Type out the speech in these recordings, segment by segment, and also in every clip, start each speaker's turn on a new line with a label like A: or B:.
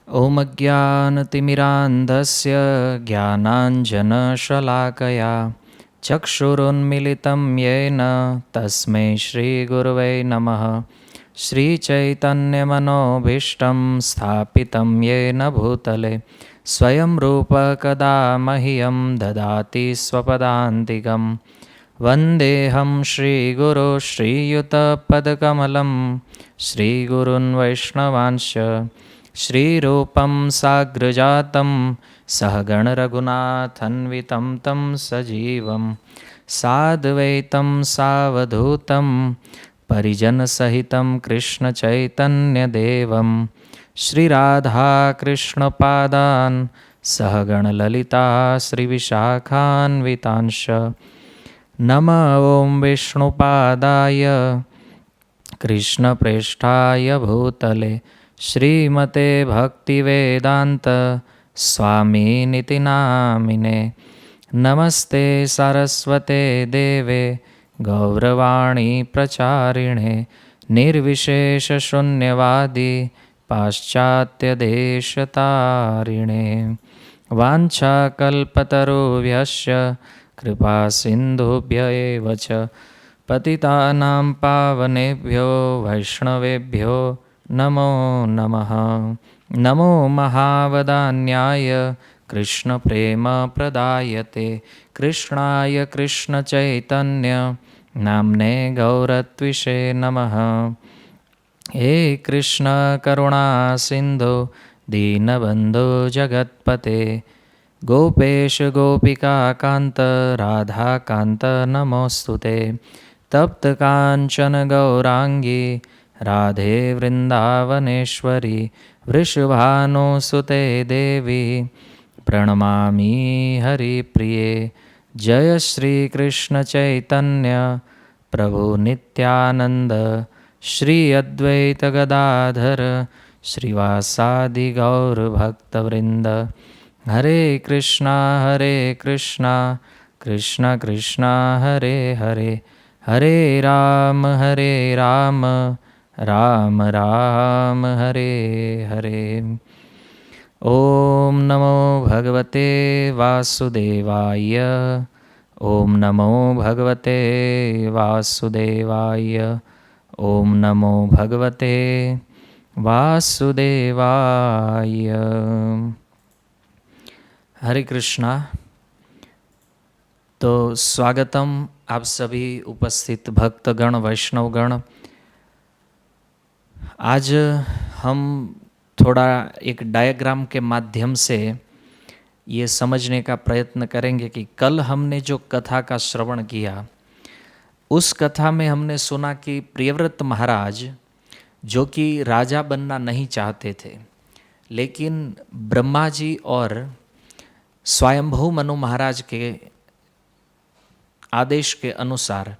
A: ॐ अज्ञानतिमिरान्धस्य ज्ञानाञ्जनशलाकया चक्षुरुन्मिलितं येन तस्मै श्रीगुरुवे नमः। श्रीचैतन्यमनोभीष्टं स्थापितं येन भूतले स्वयं रूपः कदा मह्यं ददाति स्वपदान्तिकं। वन्देऽहं श्रीगुरो श्रीयुतपदकमलं श्रीगुरून् वैष्णवांश्च श्रीरूपं साग्रजातं सहगणरघुनाथन्वितं तं सजीवं साद्वैतं सावधूतं परिजनसहितं कृष्णचैतन्यदेवं श्रीराधाकृष्णपादान् सहगणललिता श्रीविशाखान्वितांश्च नमः ॐ विष्णुपादाय कृष्णप्रेष्ठाय भूतले श्रीमते भक्तिवेदान्त स्वामिनिति नामिने। नमस्ते सरस्वते देवे गौरवाणी प्रचारिणे निर्विशेषशून्यवादी पाश्चात्यदेशतारिणे। वाञ्छाकल्पतरुभ्यश्च कृपासिन्धुभ्य एव च पतितानां पावनेभ्यो वैष्णवेभ्यो नमो नमः। नमो महावदान्याय कृष्णप्रेमप्रदायते कृष्णाय कृष्णचैतन्य नाम्ने गौरत्विषे नमः। हे कृष्ण करुणा सिन्धु दीनबन्धु जगत्पते गोपेश गोपिका कान्त राधाकान्त नमोऽस्तुते। तप्त काञ्चन गौराङ्गी राधे वृन्दावनेश्वरी वृषभानुसुते देवी प्रणमामि हरिप्रिये। जय श्रीकृष्ण चैतन्य प्रभु नित्यानन्द श्री अद्वैत गदाधर श्रीवासादि गौरभक्तवृन्द। हरे कृष्णा कृष्ण कृष्ण हरे हरे हरे राम राम राम हरे हरे। ओम नमो भगवते वासुदेवाय। ओम नमो भगवते वासुदेवाय। ओम नमो भगवते वासुदेवाय। हरे कृष्णा। तो स्वागतम आप सभी उपस्थित भक्तगण वैष्णवगण। आज हम थोड़ा एक डायग्राम के माध्यम से ये समझने का प्रयत्न करेंगे कि कल हमने जो कथा का श्रवण किया उस कथा में हमने सुना कि प्रियव्रत महाराज जो कि राजा बनना नहीं चाहते थे, लेकिन ब्रह्मा जी और स्वयंभू मनु महाराज के आदेश के अनुसार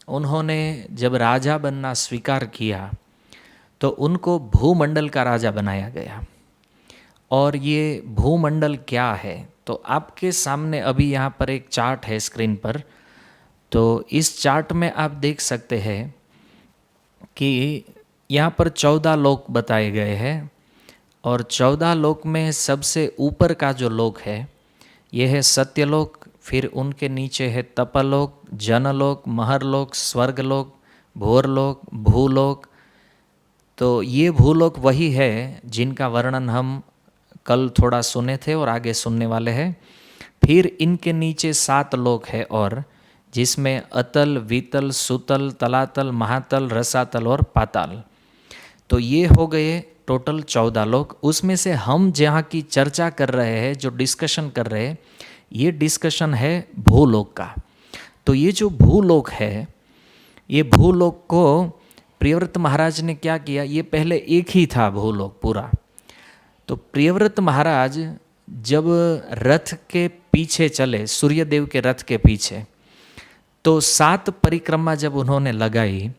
A: उन्होंने जब राजा बनना स्वीकार किया तो उनको भूमंडल का राजा बनाया गया। और ये भूमंडल क्या है, तो आपके सामने अभी यहाँ पर एक चार्ट है स्क्रीन पर। तो इस चार्ट में आप देख सकते हैं कि यहाँ पर 14 लोक बताए गए हैं और 14 लोक में सबसे ऊपर का जो लोक है ये है सत्यलोक। फिर उनके नीचे है तपलोक, जनलोक, महरलोक, स्वर्गलोक, भोरलोक, भूलोक। तो ये भूलोक वही है जिनका वर्णन हम कल थोड़ा सुने थे और आगे सुनने वाले हैं। फिर इनके नीचे 7 लोक है और जिसमें अतल, वितल, सुतल, तलातल, महातल, रसातल और पाताल। तो ये हो गए टोटल 14 लोक। उसमें से हम जहाँ की चर्चा कर रहे हैं, जो डिस्कशन कर रहे हैं, ये डिस्कशन है भूलोक का। तो ये जो भूलोक है, ये भूलोक को प्रियव्रत महाराज ने क्या किया, ये पहले एक ही था भूलोक पूरा। तो प्रियव्रत महाराज जब रथ के पीछे चले, सूर्यदेव के रथ के पीछे, तो 7 परिक्रमा जब उन्होंने लगाई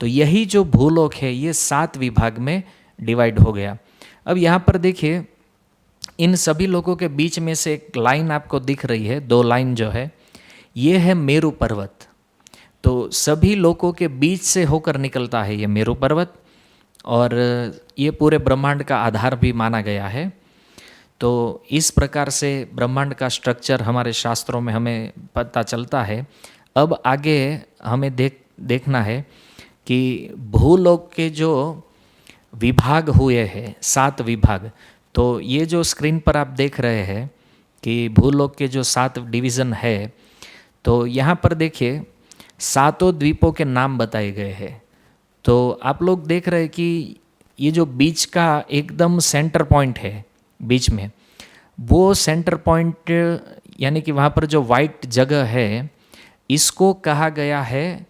A: तो यही जो भूलोक है ये 7 विभाग में डिवाइड हो गया। अब यहाँ पर देखिए, इन सभी लोगों के बीच में से एक लाइन आपको दिख रही है, 2 लाइन जो है, ये है मेरु पर्वत। तो सभी लोगों के बीच से होकर निकलता है ये मेरु पर्वत। और ये पूरे ब्रह्मांड का आधार भी माना गया है। तो इस प्रकार से ब्रह्मांड का स्ट्रक्चर हमारे शास्त्रों में हमें पता चलता है। अब आगे हमें देखना है कि भूलोक के जो विभाग हुए हैं, 7 विभाग, तो ये जो स्क्रीन पर आप देख रहे हैं कि भूलोक के जो 7 डिवीज़न है, तो यहाँ पर देखिए 7 द्वीपों के नाम बताए गए हैं। तो आप लोग देख रहे हैं कि ये जो बीच का एकदम सेंटर पॉइंट है बीच में, वो सेंटर पॉइंट यानी कि वहाँ पर जो वाइट जगह है, इसको कहा गया है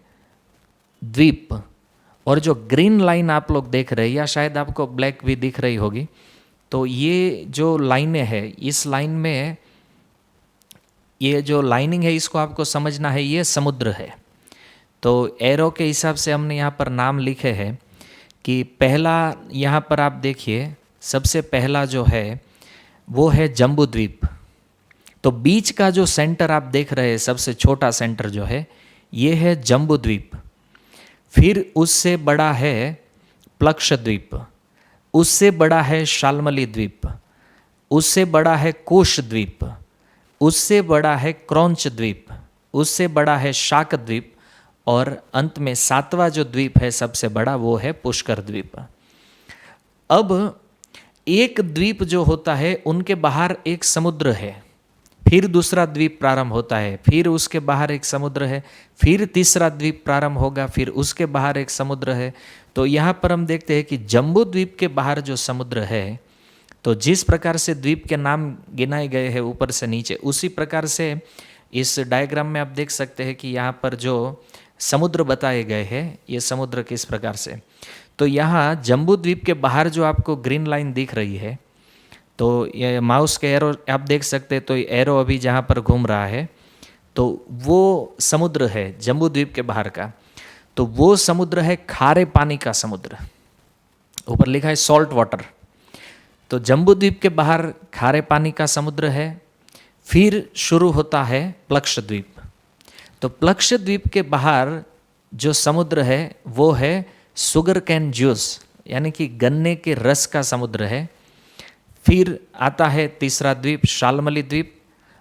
A: द्वीप। और जो ग्रीन लाइन आप लोग देख रहे हैं, या शायद आपको ब्लैक भी दिख रही होगी, तो ये जो लाइनें हैं, इस लाइन में ये जो लाइनिंग है, इसको आपको समझना है, ये समुद्र है। तो एरो के हिसाब से हमने यहाँ पर नाम लिखे हैं कि पहला यहाँ पर आप देखिए, सबसे पहला जो है वो है जम्बू द्वीप। तो बीच का जो सेंटर आप देख रहे हैं, सबसे छोटा सेंटर जो है, ये है जम्बू द्वीप। फिर उससे बड़ा है प्लक्ष द्वीप, उससे बड़ा है शाल्मली द्वीप, उससे बड़ा है कुश द्वीप, उससे बड़ा है क्रौंच द्वीप, उससे बड़ा है शाक द्वीप, और अंत में 7वां जो द्वीप है सबसे बड़ा, वो है पुष्कर द्वीप। अब एक द्वीप जो होता है, उनके बाहर एक समुद्र है, फिर दूसरा द्वीप प्रारंभ होता है, फिर उसके बाहर एक समुद्र है, फिर तीसरा द्वीप प्रारंभ होगा, फिर उसके बाहर एक समुद्र है। तो यहाँ पर हम देखते हैं कि जम्बू द्वीप के बाहर जो समुद्र है, तो जिस प्रकार से द्वीप के नाम गिनाए गए हैं ऊपर से नीचे, उसी प्रकार से इस डायग्राम में आप देख सकते हैं कि यहाँ पर जो समुद्र बताए गए हैं, ये समुद्र किस प्रकार से। तो यहाँ जम्बू द्वीप के बाहर जो आपको ग्रीन लाइन दिख रही है, तो ये माउस के एरो आप देख सकते हैं, तो एरो अभी जहाँ पर घूम रहा है, तो वो समुद्र है जम्बू द्वीप के बाहर का। तो वो समुद्र है खारे पानी का समुद्र, ऊपर लिखा है सॉल्ट वाटर। तो जम्बू द्वीप के बाहर खारे पानी का समुद्र है। फिर शुरू होता है प्लक्ष द्वीप। तो प्लक्ष द्वीप के बाहर जो समुद्र है, वो है सुगर कैन जूस, यानी कि गन्ने के रस का समुद्र है। फिर आता है तीसरा द्वीप शाल्मली द्वीप,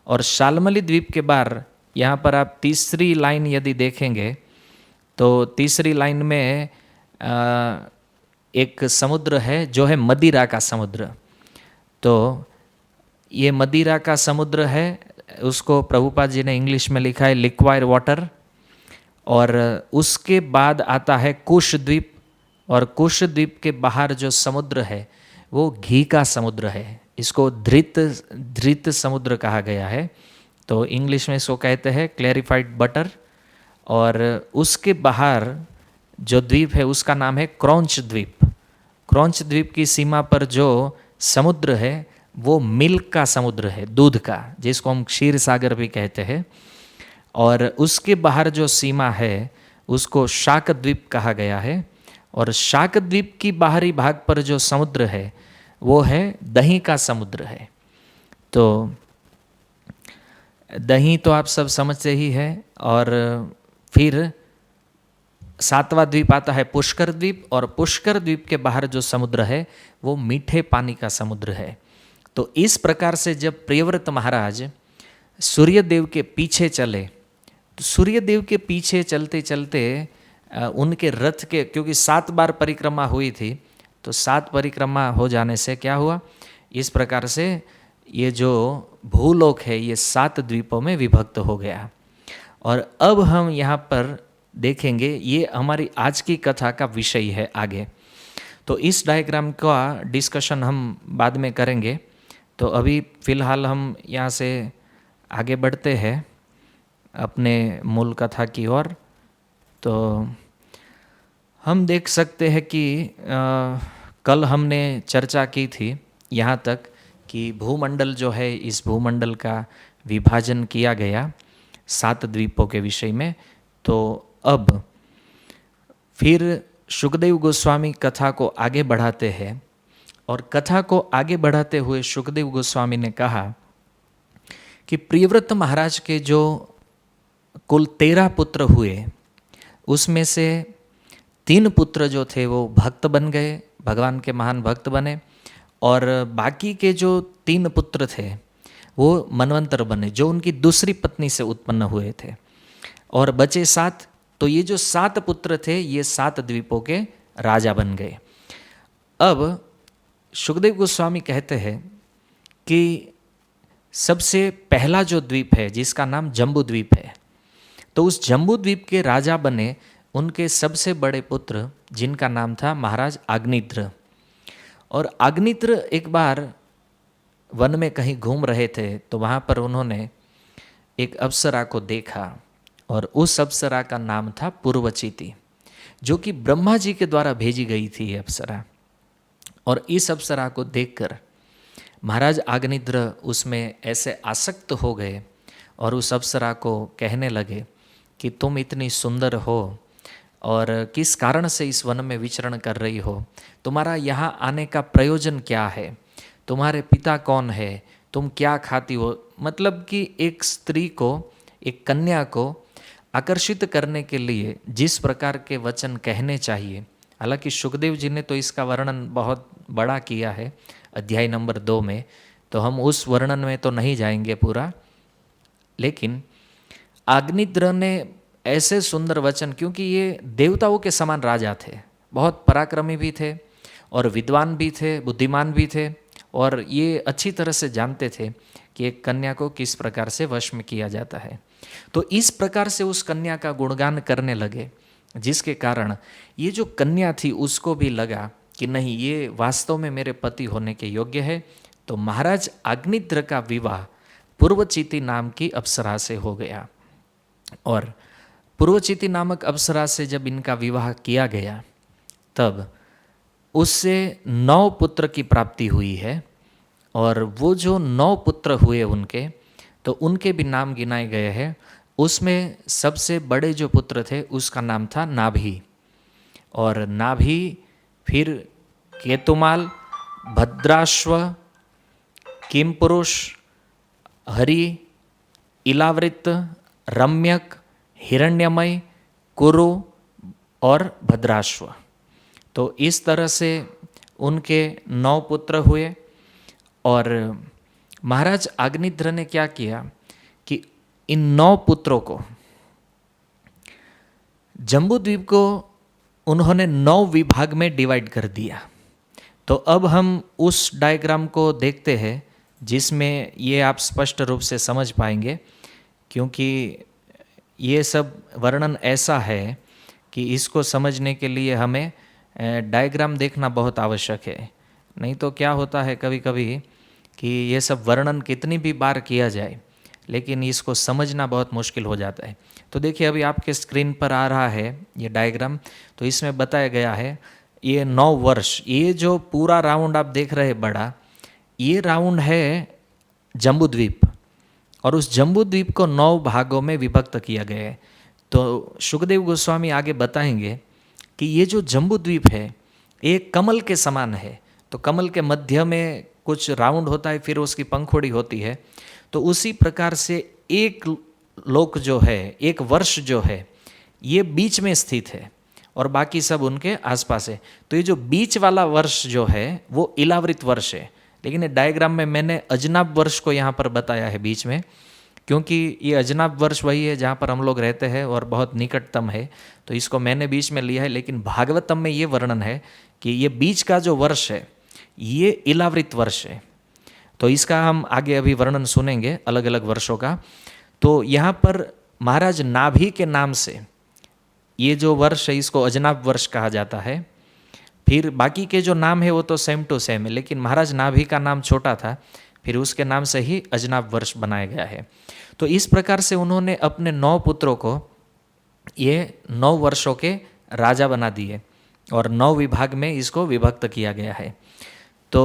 A: और शाल्मली द्वीप के बाद यहाँ पर आप तीसरी लाइन यदि देखेंगे, तो तीसरी लाइन में एक समुद्र है जो है मदिरा का समुद्र। तो ये मदिरा का समुद्र है, उसको प्रभुपाद जी ने इंग्लिश में लिखा है लिक्वायर वाटर। और उसके बाद आता है कुश द्वीप, और कुश द्वीप के बाहर जो समुद्र है वो घी का समुद्र है, इसको धृत समुद्र कहा गया है। तो इंग्लिश में इसको कहते हैं क्लैरिफाइड बटर। और उसके बाहर जो द्वीप है उसका नाम है क्रौंच द्वीप। क्रौंच द्वीप की सीमा पर जो समुद्र है वो मिल्क का समुद्र है, दूध का, जिसको हम क्षीर सागर भी कहते हैं। और उसके बाहर जो सीमा है उसको शाक द्वीप कहा गया है। और शाक द्वीप की बाहरी भाग पर जो समुद्र है वो है दही का समुद्र है। तो दही तो आप सब समझते ही है। और फिर 7वां द्वीप आता है पुष्कर द्वीप, और पुष्कर द्वीप के बाहर जो समुद्र है वो मीठे पानी का समुद्र है। तो इस प्रकार से जब प्रियव्रत महाराज सूर्यदेव के पीछे चले, तो सूर्यदेव के पीछे चलते चलते उनके रथ के, क्योंकि 7 बार परिक्रमा हुई थी, तो 7 परिक्रमा हो जाने से क्या हुआ, इस प्रकार से ये जो भूलोक है ये 7 द्वीपों में विभक्त हो गया। और अब हम यहाँ पर देखेंगे, ये हमारी आज की कथा का विषय है आगे। तो इस डायग्राम का डिस्कशन हम बाद में करेंगे। तो अभी फ़िलहाल हम यहाँ से आगे बढ़ते हैं अपने मूल कथा की ओर। तो हम देख सकते हैं कि कल हमने चर्चा की थी यहाँ तक कि भूमंडल जो है, इस भूमंडल का विभाजन किया गया 7 द्वीपों के विषय में। तो अब फिर शुकदेव गोस्वामी कथा को आगे बढ़ाते हैं, और कथा को आगे बढ़ाते हुए शुकदेव गोस्वामी ने कहा कि प्रियव्रत महाराज के जो कुल 13 पुत्र हुए, उसमें से 3 पुत्र जो थे वो भक्त बन गए, भगवान के महान भक्त बने, और बाकी के जो 3 पुत्र थे वो मनवंतर बने, जो उनकी दूसरी पत्नी से उत्पन्न हुए थे, और बचे 7। तो ये जो 7 पुत्र थे ये 7 द्वीपों के राजा बन गए। अब शुकदेव गोस्वामी कहते हैं कि सबसे पहला जो द्वीप है जिसका नाम जम्बू द्वीप है, तो उस जम्बू द्वीप के राजा बने उनके सबसे बड़े पुत्र जिनका नाम था महाराज आग्निद्र। और आग्निद्र एक बार वन में कहीं घूम रहे थे तो वहाँ पर उन्होंने एक अप्सरा को देखा, और उस अप्सरा का नाम था पूर्वचिति, जो कि ब्रह्मा जी के द्वारा भेजी गई थी ये अप्सरा। और इस अप्सरा को देखकर महाराज आग्निद्र उसमें ऐसे आसक्त हो गए और उस अप्सरा को कहने लगे कि तुम इतनी सुंदर हो और किस कारण से इस वन में विचरण कर रही हो, तुम्हारा यहाँ आने का प्रयोजन क्या है, तुम्हारे पिता कौन है, तुम क्या खाती हो। मतलब कि एक स्त्री को, एक कन्या को आकर्षित करने के लिए जिस प्रकार के वचन कहने चाहिए, हालांकि शुकदेव जी ने तो इसका वर्णन बहुत बड़ा किया है अध्याय नंबर 2 में, तो हम उस वर्णन में तो नहीं जाएंगे पूरा, लेकिन आग्निद्र ने ऐसे सुंदर वचन, क्योंकि ये देवताओं के समान राजा थे, बहुत पराक्रमी भी थे और विद्वान भी थे, बुद्धिमान भी थे, और ये अच्छी तरह से जानते थे कि एक कन्या को किस प्रकार से वश में किया जाता है। तो इस प्रकार से उस कन्या का गुणगान करने लगे, जिसके कारण ये जो कन्या थी उसको भी लगा कि नहीं, ये वास्तव में मेरे पति होने के योग्य है। तो महाराज आग्निद्र का विवाह पूर्वचिति नाम की अप्सरा से हो गया, और पूर्वचिति नामक अप्सरा से जब इनका विवाह किया गया तब उससे 9 पुत्र की प्राप्ति हुई है। और वो जो 9 पुत्र हुए उनके, तो उनके भी नाम गिनाए गए हैं। उसमें सबसे बड़े जो पुत्र थे उसका नाम था नाभि, और नाभि, फिर केतुमाल, भद्राश्व, किमपुरुष, हरि, इलावृत, रम्यक, हिरण्यमय, कुरु और भद्राश्व। तो इस तरह से उनके 9 पुत्र हुए। और महाराज आग्निद्र ने क्या किया कि इन 9 पुत्रों को, जम्बूद्वीप को उन्होंने 9 विभाग में डिवाइड कर दिया। तो अब हम उस डायग्राम को देखते हैं जिसमें ये आप स्पष्ट रूप से समझ पाएंगे, क्योंकि ये सब वर्णन ऐसा है कि इसको समझने के लिए हमें डायग्राम देखना बहुत आवश्यक है। नहीं तो क्या होता है कभी कभी कि ये सब वर्णन कितनी भी बार किया जाए लेकिन इसको समझना बहुत मुश्किल हो जाता है। तो देखिए अभी आपके स्क्रीन पर आ रहा है ये डायग्राम। तो इसमें बताया गया है ये 9 वर्ष, ये जो पूरा राउंड आप देख रहे हैं बड़ा, ये राउंड है जम्बूद्वीप, और उस जम्बूद्वीप को 9 भागों में विभक्त किया गया है। तो शुकदेव गोस्वामी आगे बताएंगे कि ये जो जम्बूद्वीप है एक कमल के समान है। तो कमल के मध्य में कुछ राउंड होता है, फिर उसकी पंखुड़ी होती है। तो उसी प्रकार से एक लोक जो है, एक वर्ष जो है, ये बीच में स्थित है और बाकी सब उनके आसपास है। तो ये जो बीच वाला वर्ष जो है वो इलावृत वर्ष है, लेकिन ये डायग्राम में मैंने अजनाब वर्ष को यहाँ पर बताया है बीच में, क्योंकि ये अजनाब वर्ष वही है जहाँ पर हम लोग रहते हैं और बहुत निकटतम है, तो इसको मैंने बीच में लिया है। लेकिन भागवतम में ये वर्णन है कि ये बीच का जो वर्ष है ये इलावृत वर्ष है। तो इसका हम आगे अभी वर्णन सुनेंगे अलग अलग वर्षों का। तो यहाँ पर महाराज नाभि के नाम से ये जो वर्ष है इसको अजनाब वर्ष कहा जाता है। फिर बाकी के जो नाम है वो तो सेम टू सेम है, लेकिन महाराज नाभि का नाम छोटा था, फिर उसके नाम से ही अजनाब वर्ष बनाया गया है। तो इस प्रकार से उन्होंने अपने 9 पुत्रों को ये 9 वर्षों के राजा बना दिए और 9 विभाग में इसको विभक्त किया गया है। तो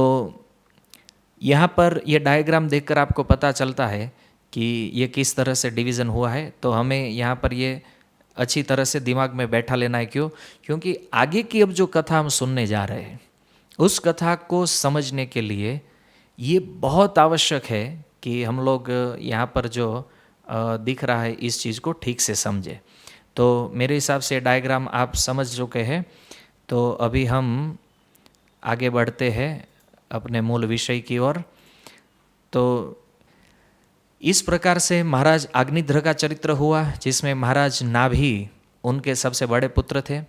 A: यहाँ पर ये डायग्राम देखकर आपको पता चलता है कि ये किस तरह से डिवीज़न हुआ है। तो हमें यहाँ पर ये अच्छी तरह से दिमाग में बैठा लेना है। क्योंकि आगे की अब जो कथा हम सुनने जा रहे हैं उस कथा को समझने के लिए ये बहुत आवश्यक है कि हम लोग यहाँ पर जो दिख रहा है इस चीज़ को ठीक से समझें। तो मेरे हिसाब से डायग्राम आप समझ चुके हैं। तो अभी हम आगे बढ़ते हैं अपने मूल विषय की ओर। तो इस प्रकार से महाराज अग्निध्र का चरित्र हुआ, जिसमें महाराज नाभि उनके सबसे बड़े पुत्र थे।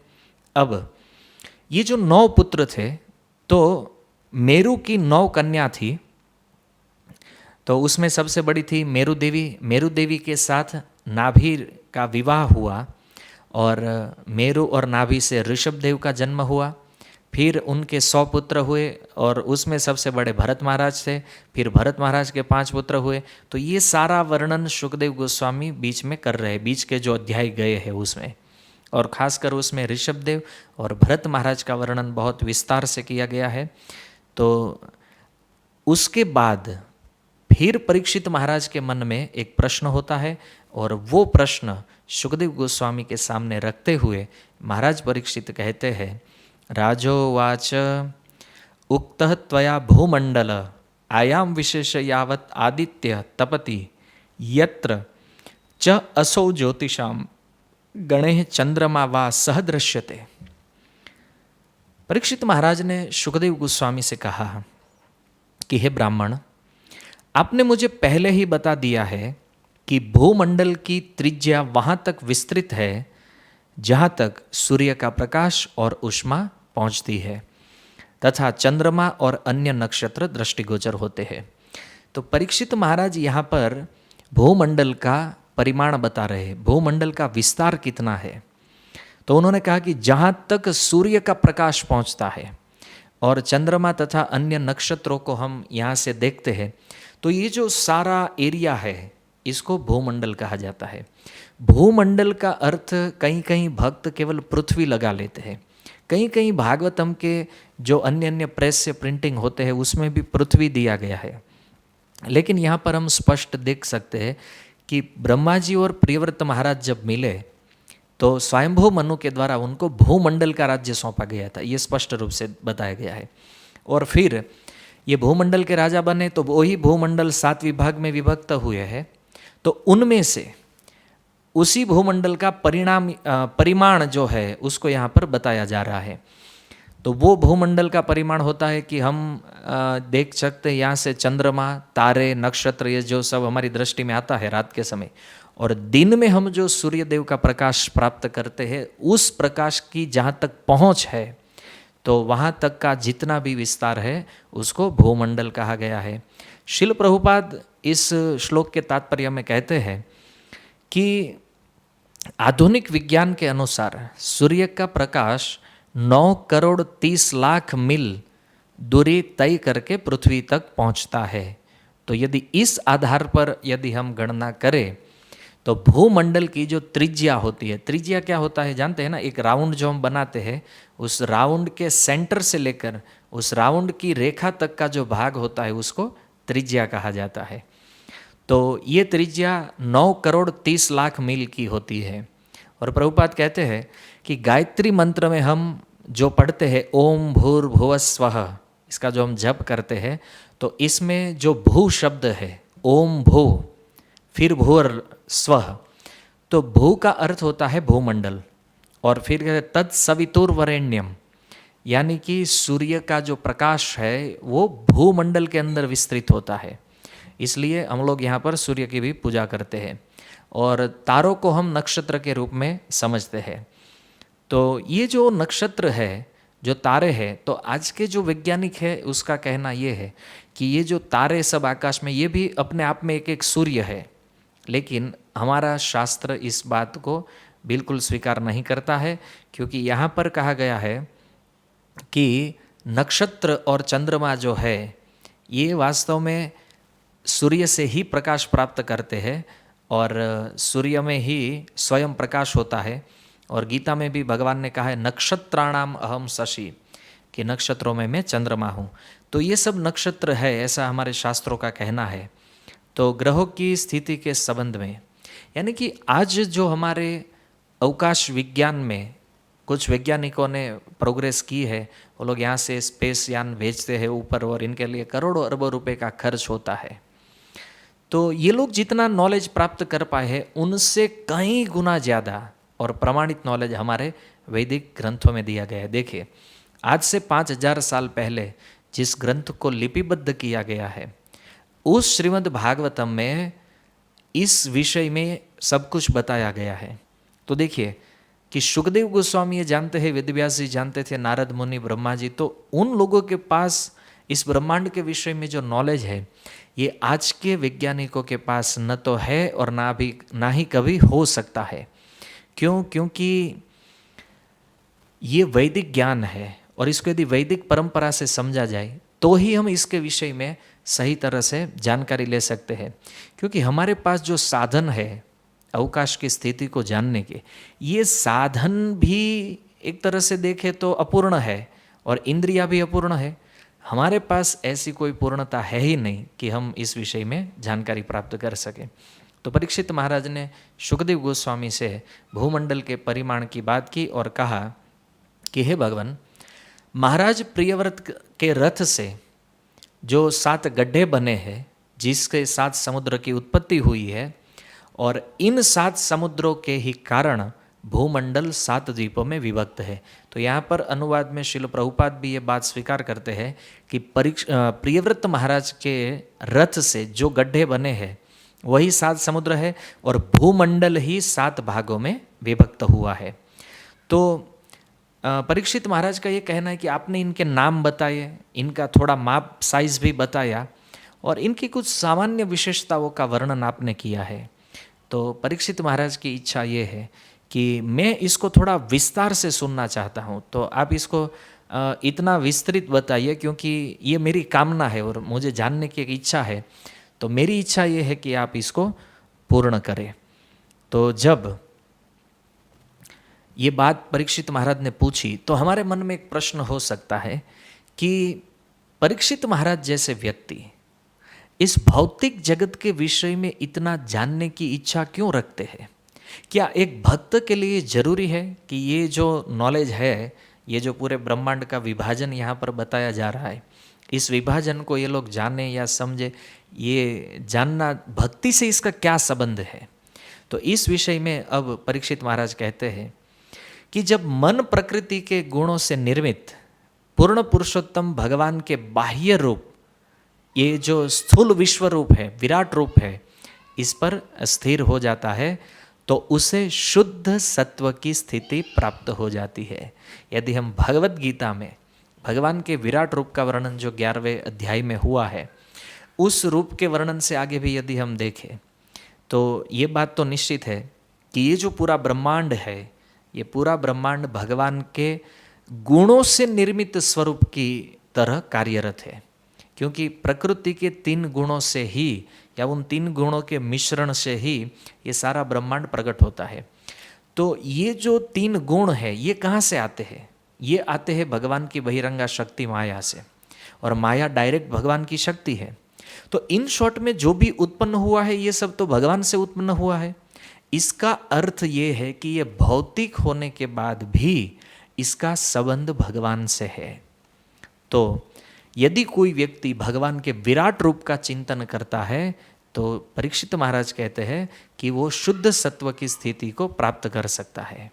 A: अब ये जो 9 पुत्र थे, तो मेरु की 9 कन्या थी, तो उसमें सबसे बड़ी थी मेरु देवी। मेरु देवी के साथ नाभि का विवाह हुआ और मेरु और नाभि से ऋषभ देव का जन्म हुआ। फिर उनके 100 पुत्र हुए और उसमें सबसे बड़े भरत महाराज थे। फिर भरत महाराज के 5 पुत्र हुए। तो ये सारा वर्णन शुकदेव गोस्वामी बीच में कर रहे हैं, बीच के जो अध्याय गए हैं उसमें, और खासकर उसमें ऋषभ देव और भरत महाराज का वर्णन बहुत विस्तार से किया गया है। तो उसके बाद फिर परीक्षित महाराज के मन में एक प्रश्न होता है, और वो प्रश्न शुकदेव गोस्वामी के सामने रखते हुए महाराज परीक्षित कहते हैं, राजोवाच उक्तः त्वया भूमंडल आयाम विशेष यावत् आदित्य तपति यत्र च असौ ज्योतिषाम गणेः चंद्रमा वा सह दृश्यते। परीक्षित महाराज ने शुकदेव गोस्वामी से कहा कि हे ब्राह्मण, आपने मुझे पहले ही बता दिया है कि भूमंडल की त्रिज्या वहाँ तक विस्तृत है जहाँ तक सूर्य का प्रकाश और ऊष्मा पहुँचती है तथा चंद्रमा और अन्य नक्षत्र दृष्टिगोचर होते हैं। तो परीक्षित महाराज यहाँ पर भूमंडल का परिमाण बता रहे हैं, भूमंडल का विस्तार कितना है। तो उन्होंने कहा कि जहाँ तक सूर्य का प्रकाश पहुँचता है और चंद्रमा तथा अन्य नक्षत्रों को हम यहाँ से देखते हैं, तो ये जो सारा एरिया है इसको भूमंडल कहा जाता है। भूमंडल का अर्थ कहीं कहीं भक्त केवल पृथ्वी लगा लेते हैं, कहीं कहीं भागवतम के जो अन्य अन्य प्रेस से प्रिंटिंग होते हैं उसमें भी पृथ्वी दिया गया है। लेकिन यहाँ पर हम स्पष्ट देख सकते हैं कि ब्रह्मा जी और प्रियव्रत महाराज जब मिले तो स्वयंभू मनु के द्वारा उनको भूमंडल का राज्य सौंपा गया था, ये स्पष्ट रूप से बताया गया है। और फिर ये भूमंडल के राजा बने तो वही भूमंडल 7 विभाग में विभक्त हुए हैं। तो उनमें से उसी भूमंडल का परिमाण जो है उसको यहाँ पर बताया जा रहा है। तो वो भूमंडल का परिमाण होता है कि हम देख सकते हैं यहाँ से चंद्रमा, तारे, नक्षत्र, ये जो सब हमारी दृष्टि में आता है रात के समय, और दिन में हम जो सूर्य देव का प्रकाश प्राप्त करते हैं, उस प्रकाश की जहाँ तक पहुँच है तो वहाँ तक का जितना भी विस्तार है उसको भूमंडल कहा गया है। शिल प्रभुपाद इस श्लोक के तात्पर्य में कहते हैं कि आधुनिक विज्ञान के अनुसार सूर्य का प्रकाश 9 करोड़ 30 लाख मील दूरी तय करके पृथ्वी तक पहुंचता है। तो यदि इस आधार पर यदि हम गणना करें तो भूमंडल की जो त्रिज्या होती है, त्रिज्या क्या होता है जानते हैं ना, एक राउंड जो हम बनाते हैं उस राउंड के सेंटर से लेकर उस राउंड की रेखा तक का जो भाग होता है उसको त्रिज्या कहा जाता है। तो ये त्रिज्या 9 करोड़ 30 लाख मील की होती है। और प्रभुपाद कहते हैं कि गायत्री मंत्र में हम जो पढ़ते हैं ओम भूर्भुवः स्वः, इसका जो हम जप करते हैं, तो इसमें जो भू शब्द है, ओम भू फिर भूर स्वः, तो भू का अर्थ होता है भूमंडल, और फिर तत्सवितुर्वरेण्यम, यानी कि सूर्य का जो प्रकाश है वो भूमंडल के अंदर विस्तृत होता है। इसलिए हम लोग यहाँ पर सूर्य की भी पूजा करते हैं और तारों को हम नक्षत्र के रूप में समझते हैं। तो ये जो नक्षत्र है, जो तारे हैं, तो आज के जो वैज्ञानिक है उसका कहना ये है कि ये जो तारे सब आकाश में, ये भी अपने आप में एक एक सूर्य है। लेकिन हमारा शास्त्र इस बात को बिल्कुल स्वीकार नहीं करता है, क्योंकि यहाँ पर कहा गया है कि नक्षत्र और चंद्रमा जो है ये वास्तव में सूर्य से ही प्रकाश प्राप्त करते हैं और सूर्य में ही स्वयं प्रकाश होता है। और गीता में भी भगवान ने कहा है नक्षत्राणाम अहम शशि, कि नक्षत्रों में मैं चंद्रमा हूँ। तो ये सब नक्षत्र है, ऐसा हमारे शास्त्रों का कहना है। तो ग्रहों की स्थिति के संबंध में, यानी कि आज जो हमारे अवकाश विज्ञान में कुछ वैज्ञानिकों ने प्रोग्रेस की है, वो लोग यहाँ से स्पेस यान भेजते हैं ऊपर और इनके लिए करोड़ों अरबों रुपए का खर्च होता है। तो ये लोग जितना नॉलेज प्राप्त कर पाए हैं उनसे कई गुना ज़्यादा और प्रमाणित नॉलेज हमारे वैदिक ग्रंथों में दिया गया है। देखिए, आज से 5000 साल पहले जिस ग्रंथ को लिपिबद्ध किया गया है, उस श्रीमद् भागवतम में इस विषय में सब कुछ बताया गया है। तो देखिए कि सुखदेव गोस्वामी ये जानते हैं, वेदव्यास जी जानते थे, नारद मुनि, ब्रह्मा जी, तो उन लोगों के पास इस ब्रह्मांड के विषय में जो नॉलेज है, ये आज के वैज्ञानिकों के पास न तो है और ना ही कभी हो सकता है। क्यों? क्योंकि ये वैदिक ज्ञान है और इसको यदि वैदिक परंपरा से समझा जाए तो ही हम इसके विषय में सही तरह से जानकारी ले सकते हैं। क्योंकि हमारे पास जो साधन है अवकाश की स्थिति को जानने के, ये साधन भी एक तरह से देखें तो अपूर्ण है और इंद्रिया भी अपूर्ण है। हमारे पास ऐसी कोई पूर्णता है ही नहीं कि हम इस विषय में जानकारी प्राप्त कर सकें। तो परीक्षित महाराज ने सुखदेव गोस्वामी से भूमंडल के परिमाण की बात की और कहा कि हे भगवान, महाराज प्रियव्रत के रथ से जो 7 गड्ढे बने हैं, जिसके 7 समुद्र की उत्पत्ति हुई है, और इन 7 समुद्रों के ही कारण भूमंडल 7 द्वीपों में विभक्त है। तो यहाँ पर अनुवाद में श्रील प्रभुपाद भी ये बात स्वीकार करते हैं कि प्रियव्रत महाराज के रथ से जो गड्ढे बने हैं वही 7 समुद्र है और भूमंडल ही 7 भागों में विभक्त हुआ है। तो परीक्षित महाराज का ये कहना है कि आपने इनके नाम बताए, इनका थोड़ा माप साइज भी बताया और इनकी कुछ सामान्य विशेषताओं का वर्णन आपने किया है। तो परीक्षित महाराज की इच्छा ये है कि मैं इसको थोड़ा विस्तार से सुनना चाहता हूँ, तो आप इसको इतना विस्तृत बताइए, क्योंकि ये मेरी कामना है और मुझे जानने की एक इच्छा है। तो मेरी इच्छा ये है कि आप इसको पूर्ण करें। तो जब ये बात परीक्षित महाराज ने पूछी तो हमारे मन में एक प्रश्न हो सकता है कि परीक्षित महाराज जैसे व्यक्ति इस भौतिक जगत के विषय में इतना जानने की इच्छा क्यों रखते हैं? क्या एक भक्त के लिए जरूरी है कि ये जो नॉलेज है, ये जो पूरे ब्रह्मांड का विभाजन यहाँ पर बताया जा रहा है, इस विभाजन को ये लोग जाने या समझे, ये जानना भक्ति से इसका क्या संबंध है? तो इस विषय में अब परीक्षित महाराज कहते हैं कि जब मन प्रकृति के गुणों से निर्मित पूर्ण पुरुषोत्तम भगवान के बाह्य रूप, ये जो स्थूल विश्व रूप है, विराट रूप है, इस पर स्थिर हो जाता है तो उसे शुद्ध सत्व की स्थिति प्राप्त हो जाती है। यदि हम भगवत गीता में भगवान के विराट रूप का वर्णन जो 11वें अध्याय में हुआ है, उस रूप के वर्णन से आगे भी यदि हम देखें तो ये बात तो निश्चित है कि ये जो पूरा ब्रह्मांड है, ये पूरा ब्रह्मांड भगवान के गुणों से निर्मित स्वरूप की तरह कार्यरत है। क्योंकि प्रकृति के 3 गुणों से ही या उन 3 गुणों के मिश्रण से ही ये सारा ब्रह्मांड प्रकट होता है। तो ये जो 3 गुण है ये कहाँ से आते हैं? ये आते हैं भगवान की बहिरंगा शक्ति माया से, और माया डायरेक्ट भगवान की शक्ति है। तो इन शॉर्ट में जो भी उत्पन्न हुआ है ये सब तो भगवान से उत्पन्न हुआ है। इसका अर्थ ये है कि ये भौतिक होने के बाद भी इसका संबंध भगवान से है। तो यदि कोई व्यक्ति भगवान के विराट रूप का चिंतन करता है तो परीक्षित महाराज कहते हैं कि वो शुद्ध सत्व की स्थिति को प्राप्त कर सकता है।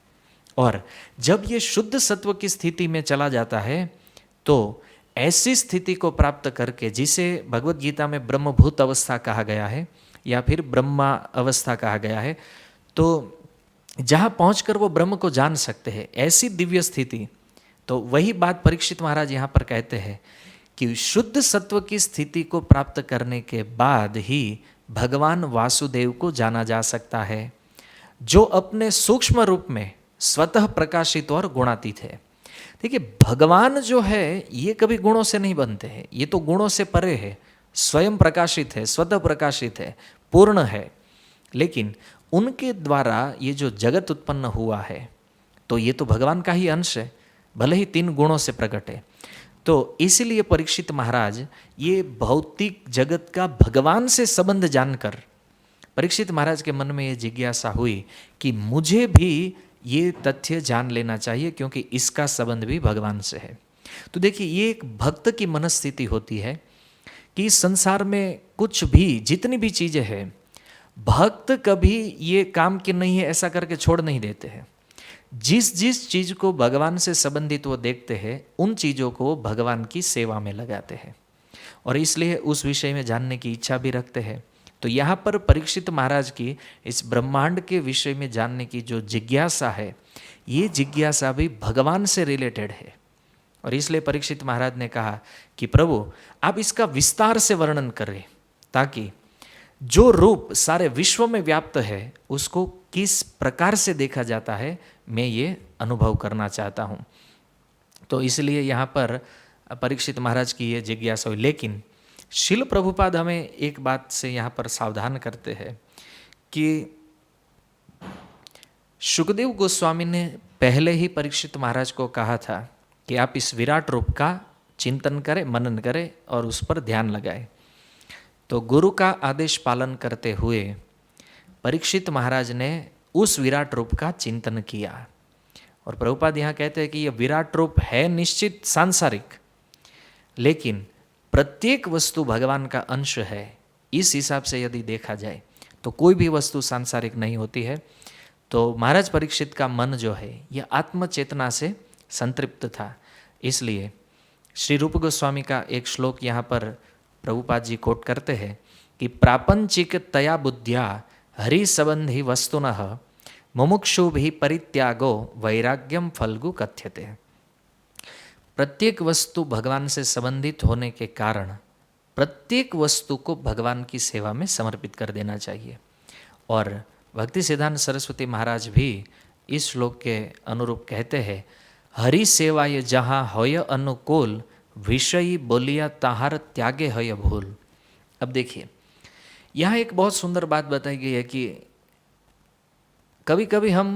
A: और जब ये शुद्ध सत्व की स्थिति में चला जाता है तो ऐसी स्थिति को प्राप्त करके, जिसे भगवत गीता में ब्रह्मभूत अवस्था कहा गया है या फिर ब्रह्मा अवस्था कहा गया है, तो जहाँ पहुँचकर वो ब्रह्म को जान सकते हैं, ऐसी दिव्य स्थिति। तो वही बात परीक्षित महाराज यहाँ पर कहते हैं कि शुद्ध सत्व की स्थिति को प्राप्त करने के बाद ही भगवान वासुदेव को जाना जा सकता है, जो अपने सूक्ष्म रूप में स्वतः प्रकाशित और गुणातीत है। देखिए, भगवान जो है ये कभी गुणों से नहीं बनते हैं, ये तो गुणों से परे है, स्वयं प्रकाशित है, स्वतः प्रकाशित है, पूर्ण है। लेकिन उनके द्वारा ये जो जगत उत्पन्न हुआ है तो ये तो भगवान का ही अंश है, भले ही 3 गुणों से प्रकट है। तो इसीलिए परीक्षित महाराज ये भौतिक जगत का भगवान से संबंध जानकर परीक्षित महाराज के मन में ये जिज्ञासा हुई कि मुझे भी ये तथ्य जान लेना चाहिए, क्योंकि इसका संबंध भी भगवान से है। तो देखिए, ये एक भक्त की मनस्थिति होती है कि इस संसार में कुछ भी, जितनी भी चीज़ें हैं, भक्त कभी ये काम की नहीं है ऐसा करके छोड़ नहीं देते हैं। जिस जिस चीज़ को भगवान से संबंधित वो देखते हैं उन चीज़ों को वो भगवान की सेवा में लगाते हैं और इसलिए उस विषय में जानने की इच्छा भी रखते हैं। तो यहाँ पर परीक्षित महाराज की इस ब्रह्मांड के विषय में जानने की जो जिज्ञासा है, ये जिज्ञासा भी भगवान से रिलेटेड है। और इसलिए परीक्षित महाराज ने कहा कि प्रभु आप इसका विस्तार से वर्णन करें, ताकि जो रूप सारे विश्व में व्याप्त है उसको किस प्रकार से देखा जाता है, मैं ये अनुभव करना चाहता हूँ। तो इसलिए यहाँ पर परीक्षित महाराज की ये जिज्ञासा हुई। लेकिन शिल प्रभुपाद हमें एक बात से यहाँ पर सावधान करते हैं कि शुकदेव गोस्वामी ने पहले ही परीक्षित महाराज को कहा था कि आप इस विराट रूप का चिंतन करें, मनन करें और उस पर ध्यान लगाएं। तो गुरु का आदेश पालन करते हुए परीक्षित महाराज ने उस विराट रूप का चिंतन किया। और प्रभुपाद यहाँ कहते हैं कि यह विराट रूप है निश्चित सांसारिक, लेकिन प्रत्येक वस्तु भगवान का अंश है। इस हिसाब से यदि देखा जाए तो कोई भी वस्तु सांसारिक नहीं होती है। तो महाराज परीक्षित का मन जो है यह आत्मचेतना से संतृप्त था। इसलिए श्री रूप गोस्वामी का एक श्लोक यहाँ पर प्रभुपाद जी कोट करते हैं कि प्रापंचिक तया बुद्धिया हरि संबंधी वस्तुनः मुमुक्षु भी परित्यागो वैराग्यम फल्गु कथ्यते। प्रत्येक वस्तु भगवान से संबंधित होने के कारण प्रत्येक वस्तु को भगवान की सेवा में समर्पित कर देना चाहिए। और भक्ति सिद्धांत सरस्वती महाराज भी इस श्लोक के अनुरूप कहते हैं, हरि सेवाय जहाँ होय अनुकूल विषयी बोलिया ताहार त्यागे हय भूल। अब देखिए यहाँ एक बहुत सुंदर बात बताई गई है कि कभी कभी हम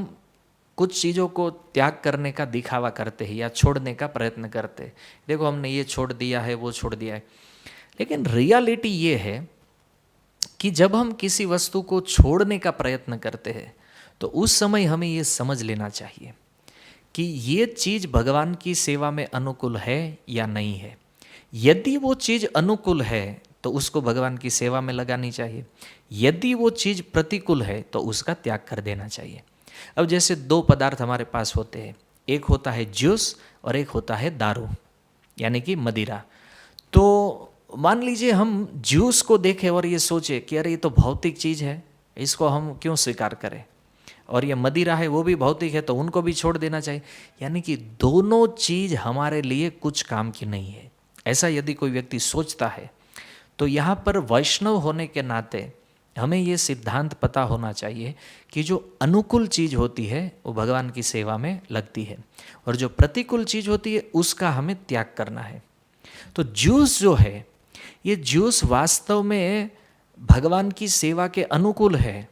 A: कुछ चीज़ों को त्याग करने का दिखावा करते हैं या छोड़ने का प्रयत्न करते हैं। देखो हमने ये छोड़ दिया है, वो छोड़ दिया है, लेकिन रियलिटी ये है कि जब हम किसी वस्तु को छोड़ने का प्रयत्न करते हैं तो उस समय हमें ये समझ लेना चाहिए कि ये चीज़ भगवान की सेवा में अनुकूल है या नहीं है। यदि वो चीज़ अनुकूल है तो उसको भगवान की सेवा में लगानी चाहिए, यदि वो चीज़ प्रतिकूल है तो उसका त्याग कर देना चाहिए। अब जैसे दो पदार्थ हमारे पास होते हैं, एक होता है जूस और एक होता है दारू यानी कि मदिरा। तो मान लीजिए हम जूस को देखें और ये सोचे कि अरे ये तो भौतिक चीज़ है, इसको हम क्यों स्वीकार करें, और ये मदिरा है वो भी भौतिक है तो उनको भी छोड़ देना चाहिए। यानी कि दोनों चीज़ हमारे लिए कुछ काम की नहीं है, ऐसा यदि कोई व्यक्ति सोचता है तो यहाँ पर वैष्णव होने के नाते हमें ये सिद्धांत पता होना चाहिए कि जो अनुकूल चीज़ होती है वो भगवान की सेवा में लगती है और जो प्रतिकूल चीज़ होती है उसका हमें त्याग करना है। तो जूस जो है, ये जूस वास्तव में भगवान की सेवा के अनुकूल है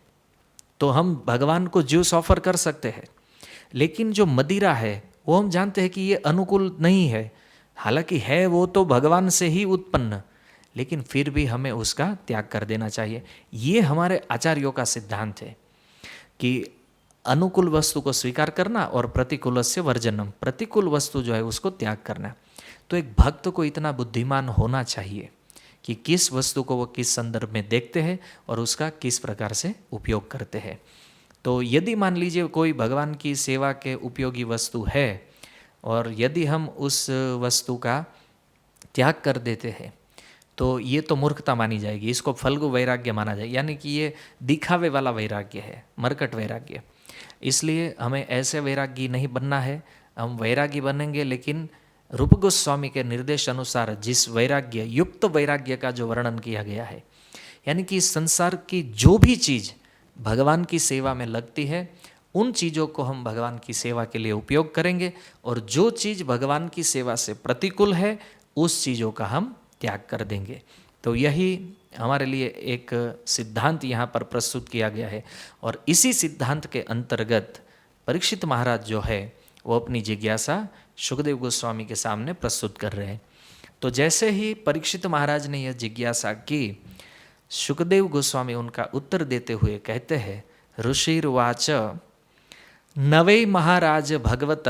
A: तो हम भगवान को जूस ऑफर कर सकते हैं, लेकिन जो मदिरा है वो हम जानते हैं कि ये अनुकूल नहीं है, हालांकि है वो तो भगवान से ही उत्पन्न, लेकिन फिर भी हमें उसका त्याग कर देना चाहिए। ये हमारे आचार्यों का सिद्धांत है कि अनुकूल वस्तु को स्वीकार करना और प्रतिकूल से वर्जनम, प्रतिकूल वस्तु जो है उसको त्याग करना। तो एक भक्त को इतना बुद्धिमान होना चाहिए कि किस वस्तु को वो किस संदर्भ में देखते हैं और उसका किस प्रकार से उपयोग करते हैं। तो यदि मान लीजिए कोई भगवान की सेवा के उपयोगी वस्तु है और यदि हम उस वस्तु का त्याग कर देते हैं तो ये तो मूर्खता मानी जाएगी, इसको फल्गु वैराग्य माना जाएगा, यानी कि ये दिखावे वाला वैराग्य है, मरकट वैराग्य। इसलिए हमें ऐसे वैरागी नहीं बनना है। हम वैरागी बनेंगे लेकिन रूप गोस्वामी के निर्देश अनुसार जिस वैराग्य, युक्त वैराग्य का जो वर्णन किया गया है, यानी कि संसार की जो भी चीज़ भगवान की सेवा में लगती है उन चीज़ों को हम भगवान की सेवा के लिए उपयोग करेंगे और जो चीज़ भगवान की सेवा से प्रतिकूल है उस चीज़ों का हम त्याग कर देंगे। तो यही हमारे लिए एक सिद्धांत यहाँ पर प्रस्तुत किया गया है और इसी सिद्धांत के अंतर्गत परीक्षित महाराज जो है वो अपनी जिज्ञासा शुकदेव गोस्वामी के सामने प्रस्तुत कर रहे हैं। तो जैसे ही परीक्षित महाराज ने यह जिज्ञासा की, शुकदेव गोस्वामी उनका उत्तर देते हुए कहते हैं, ऋषिर्वाच नवै महाराज भगवत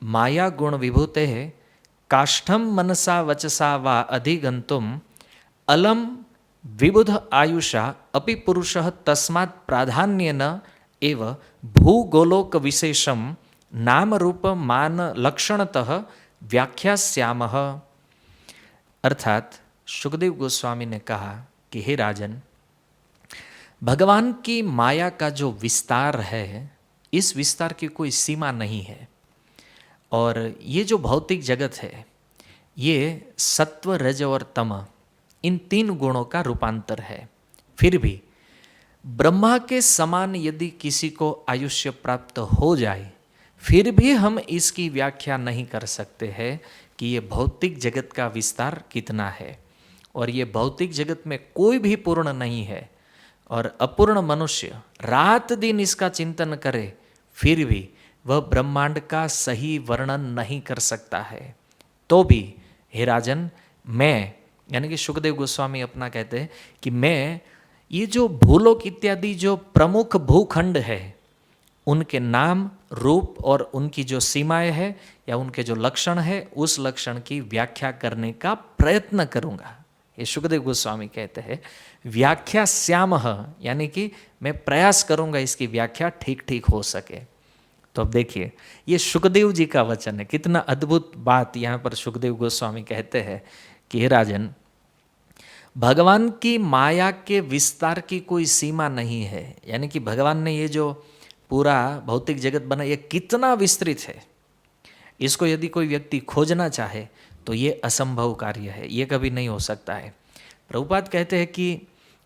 A: माया गुण विभूते काष्ठम मनसा वचसा वा अधिगंतुम अलम विबुध आयुषा अपि पुरुषः तस्मात् प्राधान्येन एव भूगोलोक विशेषम नाम रूप मान लक्षणतः व्याख्यास्यामः। अर्थात सुखदेव गोस्वामी ने कहा कि हे राजन, भगवान की माया का जो विस्तार है, इस विस्तार की कोई सीमा नहीं है। और ये जो भौतिक जगत है, ये सत्व, रज और तम, इन 3 गुणों का रूपांतर है। फिर भी ब्रह्मा के समान यदि किसी को आयुष्य प्राप्त हो जाए, फिर भी हम इसकी व्याख्या नहीं कर सकते हैं कि ये भौतिक जगत का विस्तार कितना है। और ये भौतिक जगत में कोई भी पूर्ण नहीं है। और अपूर्ण मनुष्य रात दिन इसका चिंतन करे, फिर भी वह ब्रह्मांड का सही वर्णन नहीं कर सकता है। तो भी हे राजन, मैं, यानी कि सुखदेव गोस्वामी अपना कहते हैं कि मैं ये जो भूलोक इत्यादि जो प्रमुख भूखंड है, उनके नाम, रूप और उनकी जो सीमाएं है या उनके जो लक्षण है, उस लक्षण की व्याख्या करने का प्रयत्न करूंगा। ये सुखदेव गोस्वामी कहते हैं व्याख्या श्यामः, यानी कि मैं प्रयास करूंगा इसकी व्याख्या ठीक ठीक हो सके। तो अब देखिए, ये सुखदेव जी का वचन है। कितना अद्भुत बात यहाँ पर सुखदेव गोस्वामी कहते हैं कि हे राजन, भगवान की माया के विस्तार की कोई सीमा नहीं है। यानी कि भगवान ने ये जो पूरा भौतिक जगत बना, ये कितना विस्तृत है, इसको यदि कोई व्यक्ति खोजना चाहे तो ये असंभव कार्य है, ये कभी नहीं हो सकता है। प्रभुपाद कहते हैं कि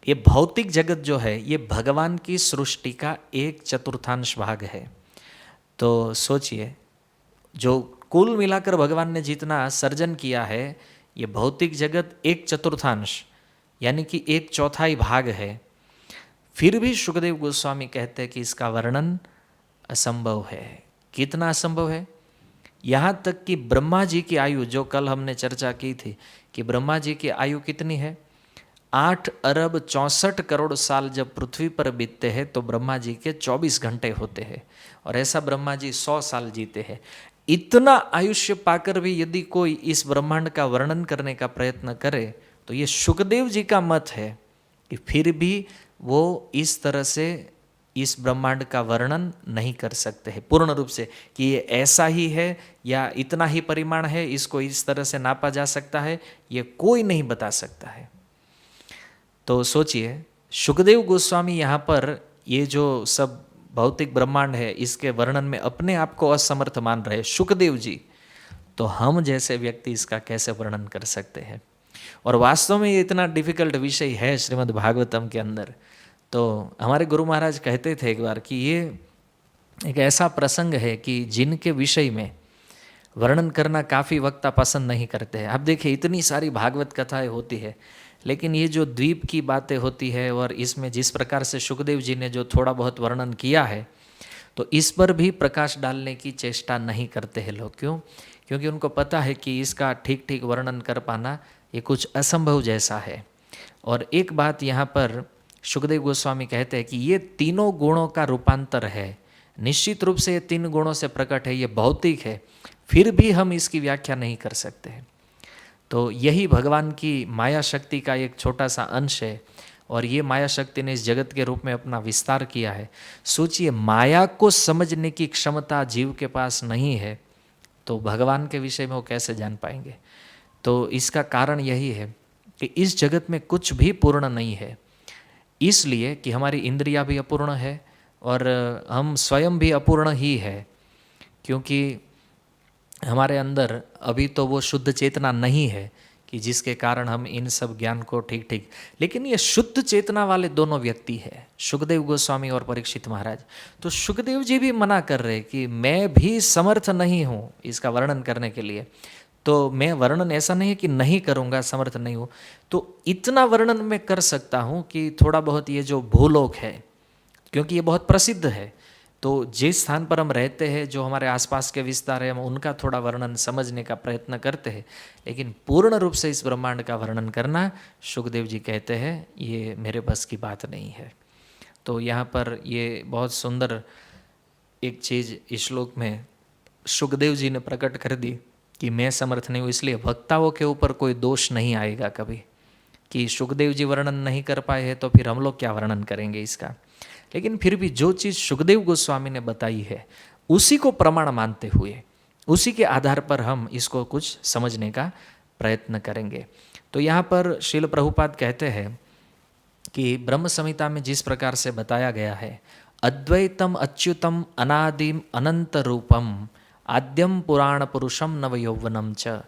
A: ये भौतिक जगत जो है, ये भगवान की सृष्टि का 1/4 भाग है। तो सोचिए, जो कुल मिलाकर भगवान ने जितना सर्जन किया है, ये भौतिक जगत 1/4 यानी कि 1/4 भाग है। फिर भी सुखदेव गोस्वामी कहते हैं कि इसका वर्णन असंभव है। कितना असंभव है? यहाँ तक कि ब्रह्मा जी की आयु, जो कल हमने चर्चा की थी कि ब्रह्मा जी की आयु कितनी है, 8 अरब 64 करोड़ साल जब पृथ्वी पर बीतते हैं तो ब्रह्मा जी के 24 घंटे होते हैं। और ऐसा ब्रह्मा जी 100 साल जीते हैं। इतना आयुष्य पाकर भी यदि कोई इस ब्रह्मांड का वर्णन करने का प्रयत्न करे, तो ये सुखदेव जी का मत है कि फिर भी वो इस तरह से इस ब्रह्मांड का वर्णन नहीं कर सकते हैं पूर्ण रूप से, कि ये ऐसा ही है या इतना ही परिमाण है, इसको इस तरह से नापा जा सकता है, ये कोई नहीं बता सकता है। तो सोचिए, सुखदेव गोस्वामी यहाँ पर ये जो सब भौतिक ब्रह्मांड है, इसके वर्णन में अपने आप को असमर्थ मान रहे सुखदेव जी, तो हम जैसे व्यक्ति इसका कैसे वर्णन कर सकते हैं। और वास्तव में ये इतना डिफिकल्ट विषय है श्रीमद् भागवतम के अंदर। तो हमारे गुरु महाराज कहते थे एक बार कि ये एक ऐसा प्रसंग है कि जिनके विषय में वर्णन करना काफ़ी वक्ता पसंद नहीं करते हैं। आप देखिए, इतनी सारी भागवत कथाएं होती है, लेकिन ये जो द्वीप की बातें होती है और इसमें जिस प्रकार से सुखदेव जी ने जो थोड़ा बहुत वर्णन किया है, तो इस पर भी प्रकाश डालने की चेष्टा नहीं करते हैं लोग। क्यों? क्योंकि उनको पता है कि इसका ठीक ठीक वर्णन कर पाना ये कुछ असंभव जैसा है। और एक बात यहाँ पर सुखदेव गोस्वामी कहते हैं कि ये तीनों गुणों का रूपांतर है। निश्चित रूप से ये 3 गुणों से प्रकट है, ये भौतिक है, फिर भी हम इसकी व्याख्या नहीं कर सकते। तो यही भगवान की माया शक्ति का एक छोटा सा अंश है। और ये माया शक्ति ने इस जगत के रूप में अपना विस्तार किया है। सोचिए, माया को समझने की क्षमता जीव के पास नहीं है, तो भगवान के विषय में वो कैसे जान पाएंगे। तो इसका कारण यही है कि इस जगत में कुछ भी पूर्ण नहीं है, इसलिए कि हमारी इंद्रियां भी अपूर्ण है और हम स्वयं भी अपूर्ण ही है। क्योंकि हमारे अंदर अभी तो वो शुद्ध चेतना नहीं है कि जिसके कारण हम इन सब ज्ञान को ठीक ठीक, लेकिन ये शुद्ध चेतना वाले दोनों व्यक्ति है, सुखदेव गोस्वामी और परीक्षित महाराज। तो सुखदेव जी भी मना कर रहे कि मैं भी समर्थ नहीं हूँ इसका वर्णन करने के लिए। तो मैं वर्णन ऐसा नहीं है कि नहीं करूँगा, समर्थ नहीं हूँ, तो इतना वर्णन मैं कर सकता हूँ कि थोड़ा बहुत ये जो भूलोक है, क्योंकि ये बहुत प्रसिद्ध है, तो जिस स्थान पर हम रहते हैं, जो हमारे आसपास के विस्तार है, हम उनका थोड़ा वर्णन समझने का प्रयत्न करते हैं। लेकिन पूर्ण रूप से इस ब्रह्मांड का वर्णन करना, सुखदेव जी कहते हैं, ये मेरे बस की बात नहीं है। तो यहाँ पर ये बहुत सुंदर एक चीज़ इस श्लोक में सुखदेव जी ने प्रकट कर दी कि मैं समर्थ नहीं हूँ, इसलिए वक्ताओं के ऊपर कोई दोष नहीं आएगा कभी कि सुखदेव जी वर्णन नहीं कर पाए हैं तो फिर हम लोग क्या वर्णन करेंगे इसका। लेकिन फिर भी जो चीज़ सुखदेव गोस्वामी ने बताई है उसी को प्रमाण मानते हुए उसी के आधार पर हम इसको कुछ समझने का प्रयत्न करेंगे। तो यहाँ पर श्रील प्रभुपाद कहते हैं कि ब्रह्म संहिता में जिस प्रकार से बताया गया है, अद्वैतम अच्युतम अनादिम अनंत रूपम आद्यम पुराण पुरुषम नव यौवनम च।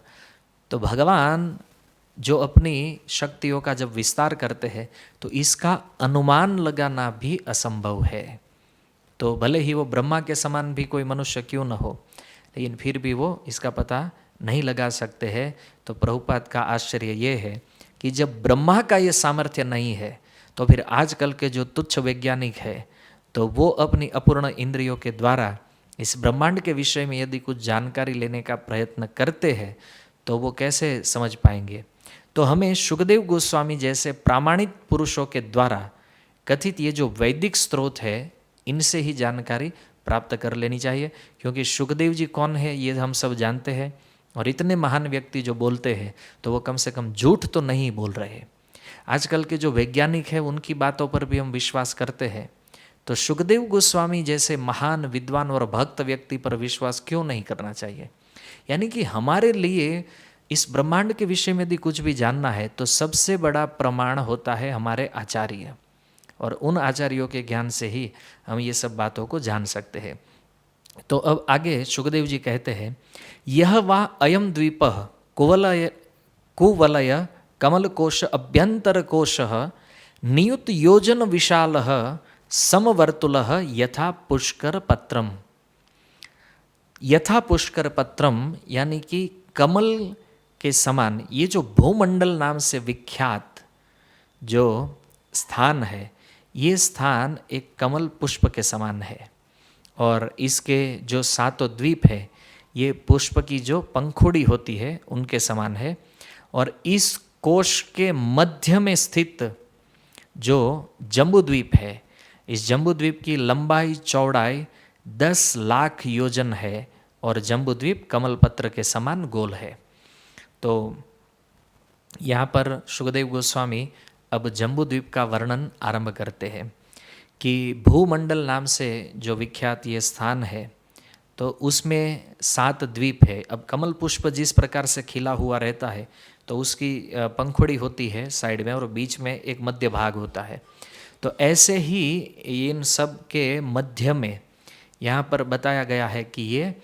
A: तो भगवान जो अपनी शक्तियों का जब विस्तार करते हैं तो इसका अनुमान लगाना भी असंभव है। तो भले ही वो ब्रह्मा के समान भी कोई मनुष्य क्यों न हो, लेकिन फिर भी वो इसका पता नहीं लगा सकते हैं। तो प्रभुपाद का आश्चर्य ये है कि जब ब्रह्मा का ये सामर्थ्य नहीं है तो फिर आजकल के जो तुच्छ वैज्ञानिक है तो वो अपनी अपूर्ण इंद्रियों के द्वारा इस ब्रह्मांड के विषय में यदि कुछ जानकारी लेने का प्रयत्न करते हैं तो वो कैसे समझ पाएंगे। तो हमें शुकदेव गोस्वामी जैसे प्रामाणिक पुरुषों के द्वारा कथित ये जो वैदिक स्रोत है इनसे ही जानकारी प्राप्त कर लेनी चाहिए, क्योंकि शुकदेव जी कौन है ये हम सब जानते हैं, और इतने महान व्यक्ति जो बोलते हैं तो वो कम से कम झूठ तो नहीं बोल रहे। आजकल के जो वैज्ञानिक हैं उनकी बातों पर भी हम विश्वास करते हैं, तो शुकदेव गोस्वामी जैसे महान विद्वान और भक्त व्यक्ति पर विश्वास क्यों नहीं करना चाहिए। यानी कि हमारे लिए इस ब्रह्मांड के विषय में यदि कुछ भी जानना है तो सबसे बड़ा प्रमाण होता है हमारे आचार्य, और उन आचार्यों के ज्ञान से ही हम ये सब बातों को जान सकते हैं। तो अब आगे शुकदेव जी कहते हैं, यह वा अयम द्वीप कुवलय कमलकोश अभ्यंतरकोश नियुत योजन विशाल समवर्तुल यथा पुष्कर पत्रम। यथा पुष्कर पत्रम यानी कि कमल के समान ये जो भूमंडल नाम से विख्यात जो स्थान है, ये स्थान एक कमल पुष्प के समान है, और इसके जो सातों द्वीप है ये पुष्प की जो पंखुड़ी होती है उनके समान है। और इस कोश के मध्य में स्थित जो जम्बूद्वीप है, इस जम्बूद्वीप की लंबाई चौड़ाई 10 लाख योजन है, और जम्बूद्वीप कमलपत्र के समान गोल है। तो यहाँ पर शुकदेव गोस्वामी अब जम्बूद्वीप का वर्णन आरंभ करते हैं कि भूमंडल नाम से जो विख्यात ये स्थान है तो उसमें 7 द्वीप है। अब कमल पुष्प जिस प्रकार से खिला हुआ रहता है तो उसकी पंखुड़ी होती है साइड में और बीच में एक मध्य भाग होता है, तो ऐसे ही इन सब के मध्य में यहाँ पर बताया गया है कि ये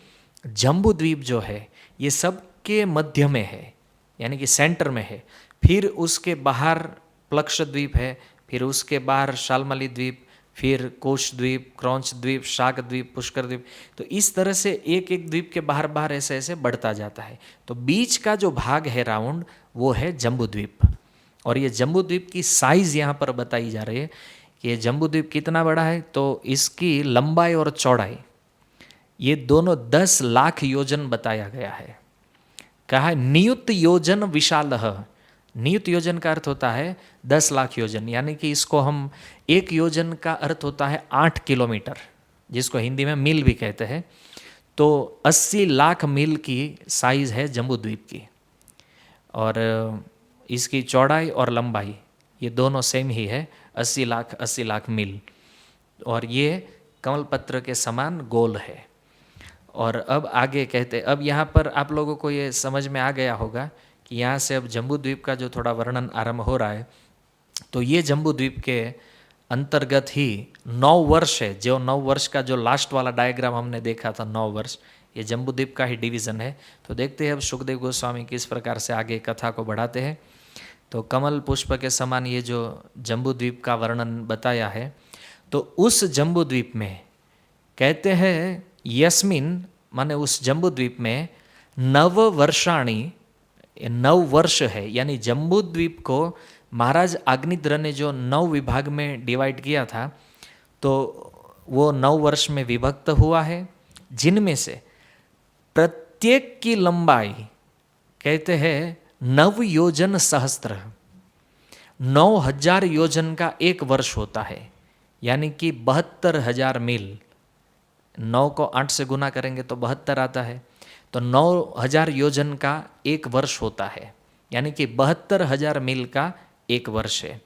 A: जम्बूद्वीप जो है ये सब के मध्य में है, यानी कि सेंटर में है। फिर उसके बाहर प्लक्ष द्वीप है, फिर उसके बाहर शालमली द्वीप, फिर कोश द्वीप, क्रौंच द्वीप, शाक द्वीप, पुष्कर द्वीप। तो इस तरह से एक एक द्वीप के बाहर बाहर ऐसे ऐसे बढ़ता जाता है। तो बीच का जो भाग है राउंड वो है जम्बूद्वीप, और ये जम्बूद्वीप की साइज़ यहाँ पर बताई जा रही है कि ये जम्बूद्वीप कितना बड़ा है। तो इसकी लंबाई और चौड़ाई ये दोनों 10 लाख योजन बताया गया है। कहा है नियुत योजन विशाल। नियुत योजन का अर्थ होता है 10 लाख योजन, यानी कि इसको हम एक योजन का अर्थ होता है 8 किलोमीटर, जिसको हिंदी में मील भी कहते हैं। तो 80 लाख मील की साइज़ है जम्बूद्वीप की, और इसकी चौड़ाई और लंबाई ये दोनों सेम ही है, 80 लाख मील, और ये कमलपत्र के समान गोल है। और अब आगे कहते, अब यहाँ पर आप लोगों को ये समझ में आ गया होगा कि यहाँ से अब जम्बूद्वीप का जो थोड़ा वर्णन आरंभ हो रहा है, तो ये जम्बूद्वीप के अंतर्गत ही 9 वर्ष है। जो 9 वर्ष का जो लास्ट वाला डायग्राम हमने देखा था, 9 वर्ष, ये जम्बूद्वीप का ही डिवीज़न है। तो देखते हैं अब शुकदेव गोस्वामी किस प्रकार से आगे कथा को बढ़ाते हैं। तो कमल पुष्प के समान ये जो जम्बूद्वीप का वर्णन बताया है, तो उस जम्बूद्वीप में कहते हैं यस्मिन माने उस जम्बूद्वीप में 9 वर्षाणी, 9 वर्ष है, यानी जम्बूद्वीप को महाराज आग्निद्र ने जो 9 विभाग में डिवाइड किया था तो वो 9 वर्ष में विभक्त हुआ है, जिनमें से प्रत्येक की लंबाई कहते हैं 9 योजन सहस्त्र, 9000 योजन का एक वर्ष होता है, यानी कि 72,000 मील। 9 को 8 से गुना करेंगे तो 72 आता है, तो 9000 योजन का एक वर्ष होता है, यानी कि 72,000 मील का एक वर्ष है।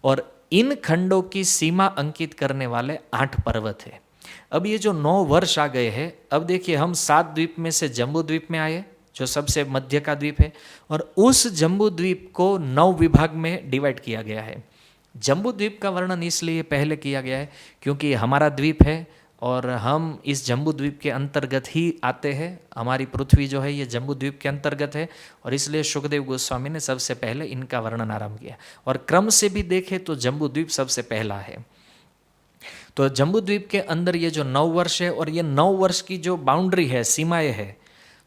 A: और इन खंडों की सीमा अंकित करने वाले 8 पर्वत है। अब ये जो 9 वर्ष आ गए हैं, अब देखिए हम 7 द्वीप में से जम्बू द्वीप में आए, जो सबसे मध्य का द्वीप है, और उस जम्बू द्वीप को 9 विभाग में डिवाइड किया गया है। जम्बू द्वीप का वर्णन इसलिए पहले किया गया है क्योंकि हमारा द्वीप है और हम इस जम्बू द्वीप के अंतर्गत ही आते हैं। हमारी पृथ्वी जो है ये जम्बू द्वीप के अंतर्गत है, और इसलिए शुकदेव गोस्वामी ने सबसे पहले इनका वर्णन आरंभ किया। और क्रम से भी देखें तो जम्बू द्वीप सबसे पहला है। तो जम्बू द्वीप के अंदर ये जो 9 वर्ष है, और ये 9 वर्ष की जो बाउंड्री है, सीमाएं है,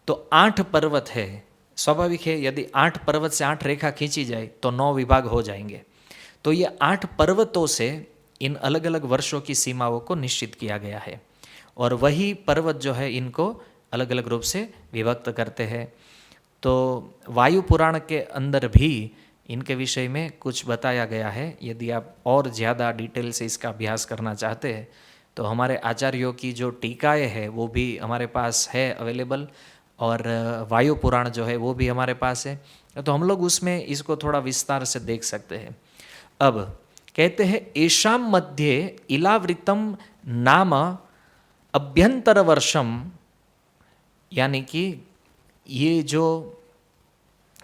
A: तो 8 पर्वत है। स्वाभाविक है, यदि 8 पर्वत से 8 रेखा खींची जाए तो 9 विभाग हो जाएंगे। तो ये 8 पर्वतों से इन अलग अलग वर्षों की सीमाओं को निश्चित किया गया है, और वही पर्वत जो है इनको अलग अलग रूप से विभक्त करते हैं। तो वायु पुराण के अंदर भी इनके विषय में कुछ बताया गया है। यदि आप और ज़्यादा डिटेल से इसका अभ्यास करना चाहते हैं तो हमारे आचार्यों की जो टीकाएँ है वो भी हमारे पास है अवेलेबल, और वायु पुराण जो है वो भी हमारे पास है, तो हम लोग उसमें इसको थोड़ा विस्तार से देख सकते हैं। अब कहते हैं एषाम मध्ये इलावृतम नाम अभ्यंतर वर्षम, यानी कि ये जो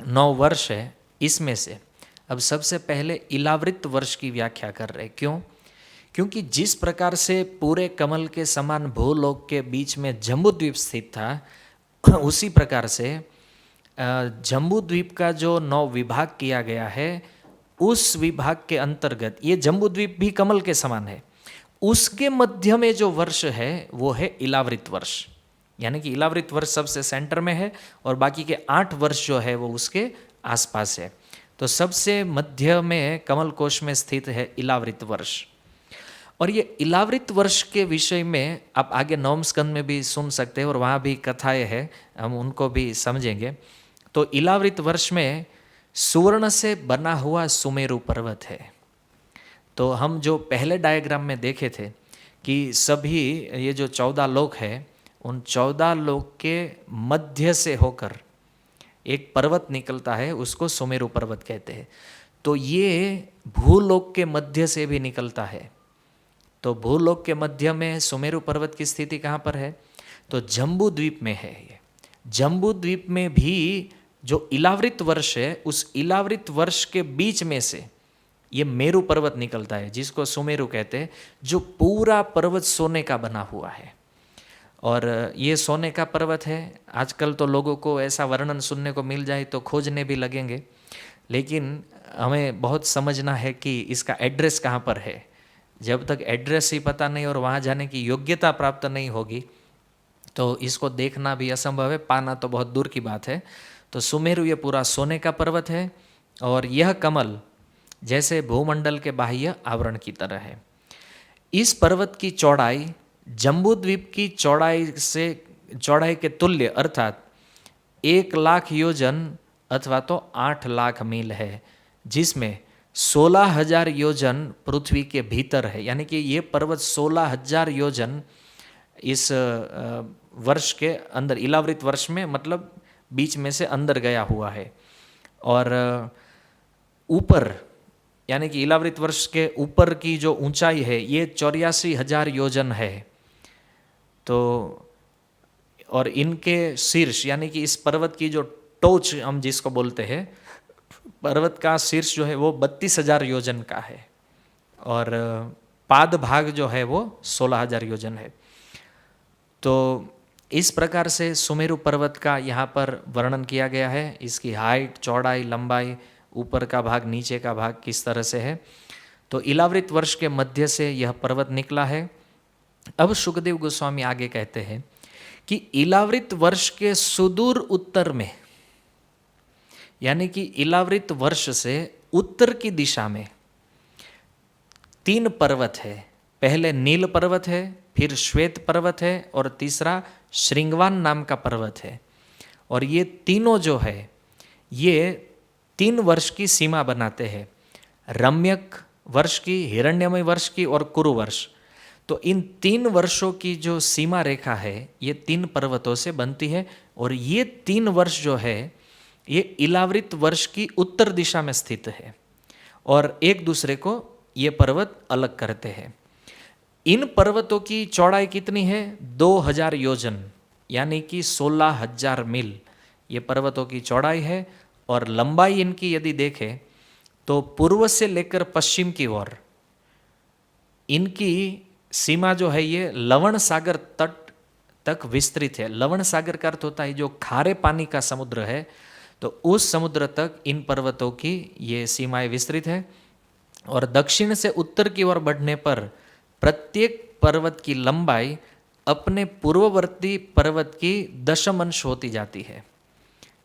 A: 9 वर्ष है इसमें से अब सबसे पहले इलावृत वर्ष की व्याख्या कर रहे। क्यों? क्योंकि जिस प्रकार से पूरे कमल के समान भूलोक के बीच में जम्बू द्वीप स्थित था, उसी प्रकार से जम्बू द्वीप का जो 9 विभाग किया गया है, उस विभाग के अंतर्गत ये जम्बू द्वीप भी कमल के समान है। उसके मध्य में जो वर्ष है वो है इलावृत वर्ष, यानी कि इलावृत वर्ष सबसे सेंटर में है और बाकी के 8 वर्ष जो है वो उसके आसपास है। तो सबसे मध्य में कमल कोश में स्थित है इलावृत वर्ष। और ये इलावृत वर्ष के विषय में आप आगे 9वें स्कंद में भी सुन सकते हैं, और वहाँ भी कथाएं हैं, हम उनको भी समझेंगे। तो इलावृत वर्ष में सुवर्ण से बना हुआ सुमेरु पर्वत है। तो हम जो पहले डायग्राम में देखे थे कि सभी ये जो 14 लोक है, उन 14 लोक के मध्य से होकर एक पर्वत निकलता है, उसको सुमेरु पर्वत कहते हैं। तो ये भूलोक के मध्य से भी निकलता है। तो भूलोक के मध्य में सुमेरु पर्वत की स्थिति कहाँ पर है? तो जम्बू द्वीप में है। ये जम्बू द्वीप में भी जो इलावृत वर्ष है, उस इलावृत वर्ष के बीच में से ये मेरु पर्वत निकलता है, जिसको सुमेरु कहते हैं, जो पूरा पर्वत सोने का बना हुआ है। और ये सोने का पर्वत है। आजकल तो लोगों को ऐसा वर्णन सुनने को मिल जाए तो खोजने भी लगेंगे, लेकिन हमें बहुत समझना है कि इसका एड्रेस कहाँ पर है। जब तक एड्रेस ही पता नहीं और वहाँ जाने की योग्यता प्राप्त नहीं होगी तो इसको देखना भी असंभव है, पाना तो बहुत दूर की बात है। तो सुमेरु ये पूरा सोने का पर्वत है, और यह कमल जैसे भूमंडल के बाह्य आवरण की तरह है। इस पर्वत की चौड़ाई जम्बू द्वीप की चौड़ाई के तुल्य, अर्थात 1 लाख योजन अथवा तो 8 लाख मील है, जिसमें 16,000 योजन पृथ्वी के भीतर है। यानी कि ये पर्वत 16,000 योजन इस वर्ष के अंदर, इलावृत वर्ष में, मतलब बीच में से अंदर गया हुआ है। और ऊपर, यानी कि इलावृत वर्ष के ऊपर की जो ऊंचाई है ये 84,000 योजन है। तो और इनके शीर्ष, यानी कि इस पर्वत की जो टोच हम जिसको बोलते हैं, पर्वत का शीर्ष जो है वो 32,000 योजन का है, और पाद भाग जो है वो 16,000 योजन है। तो इस प्रकार से सुमेरु पर्वत का यहाँ पर वर्णन किया गया है। इसकी हाइट, चौड़ाई, लंबाई, ऊपर का भाग, नीचे का भाग किस तरह से है। तो इलावृत वर्ष के मध्य से यह पर्वत निकला है। अब शुकदेव गोस्वामी आगे कहते हैं कि इलावृत वर्ष के सुदूर उत्तर में, यानी कि इलावृत वर्ष से उत्तर की दिशा में 3 पर्वत है। पहले नील पर्वत है, फिर श्वेत पर्वत है, और तीसरा श्रृंगवान नाम का पर्वत है। और ये तीनों जो है ये 3 वर्ष की सीमा बनाते हैं, रम्यक वर्ष की, हिरण्यमय वर्ष की और कुरु वर्ष। तो इन 3 वर्षों की जो सीमा रेखा है ये 3 पर्वतों से बनती है, और ये 3 वर्ष जो है ये इलावृत वर्ष की उत्तर दिशा में स्थित है, और एक दूसरे को ये पर्वत अलग करते हैं। इन पर्वतों की चौड़ाई कितनी है? 2000 योजन, यानी कि 16,000 मील ये पर्वतों की चौड़ाई है। और लंबाई इनकी यदि देखें तो पूर्व से लेकर पश्चिम की ओर इनकी सीमा जो है ये लवण सागर तट तक विस्तृत है। लवण सागर का अर्थ होता है जो खारे पानी का समुद्र है, तो उस समुद्र तक इन पर्वतों की ये सीमाएं विस्तृत है। और दक्षिण से उत्तर की ओर बढ़ने पर प्रत्येक पर्वत की लंबाई अपने पूर्ववर्ती पर्वत की दशम अंश होती जाती है,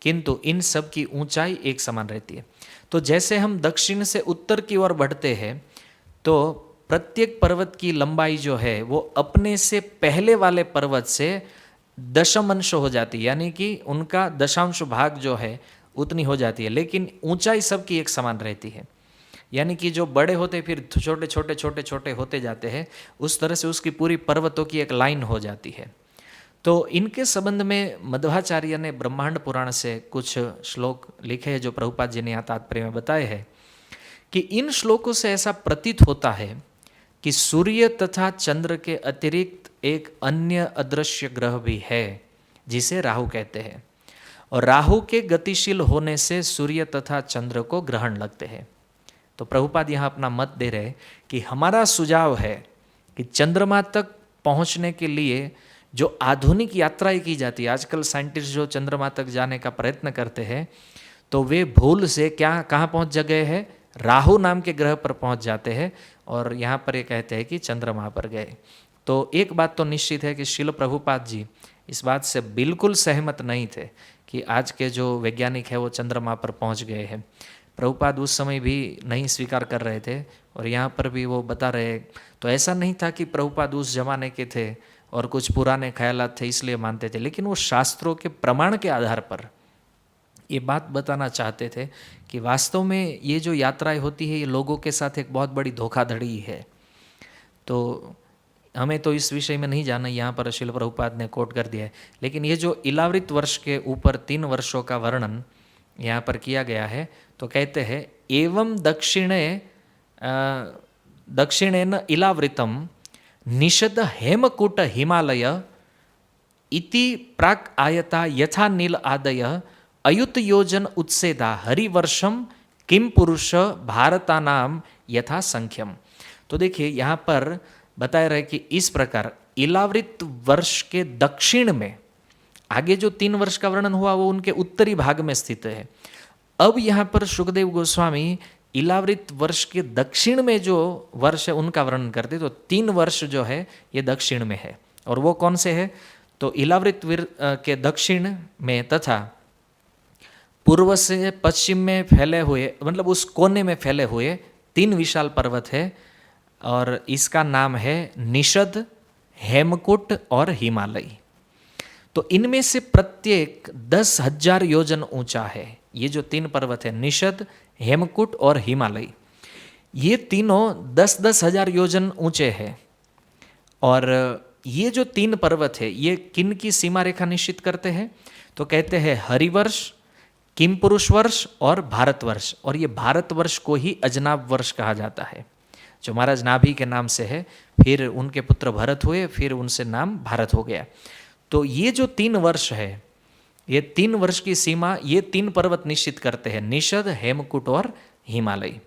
A: किंतु इन सब की ऊंचाई एक समान रहती है। तो जैसे हम दक्षिण से उत्तर की ओर बढ़ते हैं तो प्रत्येक पर्वत की लंबाई जो है वो अपने से पहले वाले पर्वत से दशम अंश हो जाती है, यानी कि उनका दशांश भाग जो है उतनी हो जाती है, लेकिन ऊंचाई सबकी एक समान रहती है। यानी कि जो बड़े होते फिर छोटे छोटे छोटे छोटे होते जाते हैं, उस तरह से उसकी पूरी पर्वतों की एक लाइन हो जाती है। तो इनके संबंध में मध्वाचार्य ने ब्रह्मांड पुराण से कुछ श्लोक लिखे हैं जो प्रभुपाद जी ने यहाँ तात्पर्य में बताए हैं कि इन श्लोकों से ऐसा प्रतीत होता है कि सूर्य तथा चंद्र के अतिरिक्त एक अन्य अदृश्य ग्रह भी है जिसे राहु कहते हैं, और राहु के गतिशील होने से सूर्य तथा चंद्र को ग्रहण लगते हैं। तो प्रभुपाद यहाँ अपना मत दे रहे कि हमारा सुझाव है कि चंद्रमा तक पहुँचने के लिए जो आधुनिक यात्राएं की जाती है, आजकल साइंटिस्ट जो चंद्रमा तक जाने का प्रयत्न करते हैं तो वे भूल से कहाँ पहुँच गए हैं? राहु नाम के ग्रह पर पहुँच जाते हैं, और यहाँ पर ये कहते हैं कि चंद्रमा पर गए। तो एक बात तो निश्चित है कि शिल प्रभुपाद जी इस बात से बिल्कुल सहमत नहीं थे कि आज के जो वैज्ञानिक है वो चंद्रमा पर पहुँच गए हैं। प्रभुपाद उस समय भी नहीं स्वीकार कर रहे थे, और यहाँ पर भी वो बता रहे। तो ऐसा नहीं था कि प्रभुपाद उस जमाने के थे और कुछ पुराने ख्यालात थे इसलिए मानते थे, लेकिन वो शास्त्रों के प्रमाण के आधार पर ये बात बताना चाहते थे कि वास्तव में ये जो यात्राएं होती है ये लोगों के साथ एक बहुत बड़ी धोखाधड़ी है। तो हमें तो इस विषय में नहीं जाना, यहाँ पर शिल प्रभुपाद ने कोट कर दिया है। लेकिन ये जो इलावृत वर्ष के ऊपर 3 वर्षों का वर्णन यहाँ पर किया गया है, तो कहते हैं एवं दक्षिणेन इलावृतम निषद हेमकूट हिमालय इति प्राक् आयता यथा नील आदय अयुत योजन उत्सेदा हरिवर्षम किम पुरुष भारतानाम यथा संख्यम। तो देखिए यहाँ पर बताया रहे कि इस प्रकार इलावृत वर्ष के दक्षिण में, आगे जो 3 वर्ष का वर्णन हुआ वो उनके उत्तरी भाग में स्थित है। अब यहाँ पर सुखदेव गोस्वामी इलावृत वर्ष के दक्षिण में जो वर्ष है उनका वर्णन करते, तो 3 वर्ष जो है ये दक्षिण में है। और वो कौन से है? तो इलावृत के दक्षिण में तथा पूर्व से पश्चिम में फैले हुए, मतलब उस कोने में फैले हुए 3 विशाल पर्वत है, और इसका नाम है निषद, हेमकूट और हिमालय। तो इनमें से प्रत्येक 10,000 योजन ऊंचा है। ये जो 3 पर्वत है निषद, हेमकूट और हिमालय, ये तीनों 10-10 हजार योजन ऊंचे हैं। और ये जो 3 पर्वत है ये किन की सीमा रेखा निश्चित करते हैं? तो कहते हैं हरिवर्ष, किम पुरुष वर्ष और भारतवर्ष। और ये भारतवर्ष को ही अजनाब वर्ष कहा जाता है, जो महाराज नाभि के नाम से है, फिर उनके पुत्र भरत हुए, फिर उनसे नाम भारत हो गया। तो ये जो 3 वर्ष है, ये 3 वर्ष की सीमा ये 3 पर्वत निश्चित करते हैं, निषद, हेमकूट और हिमालय।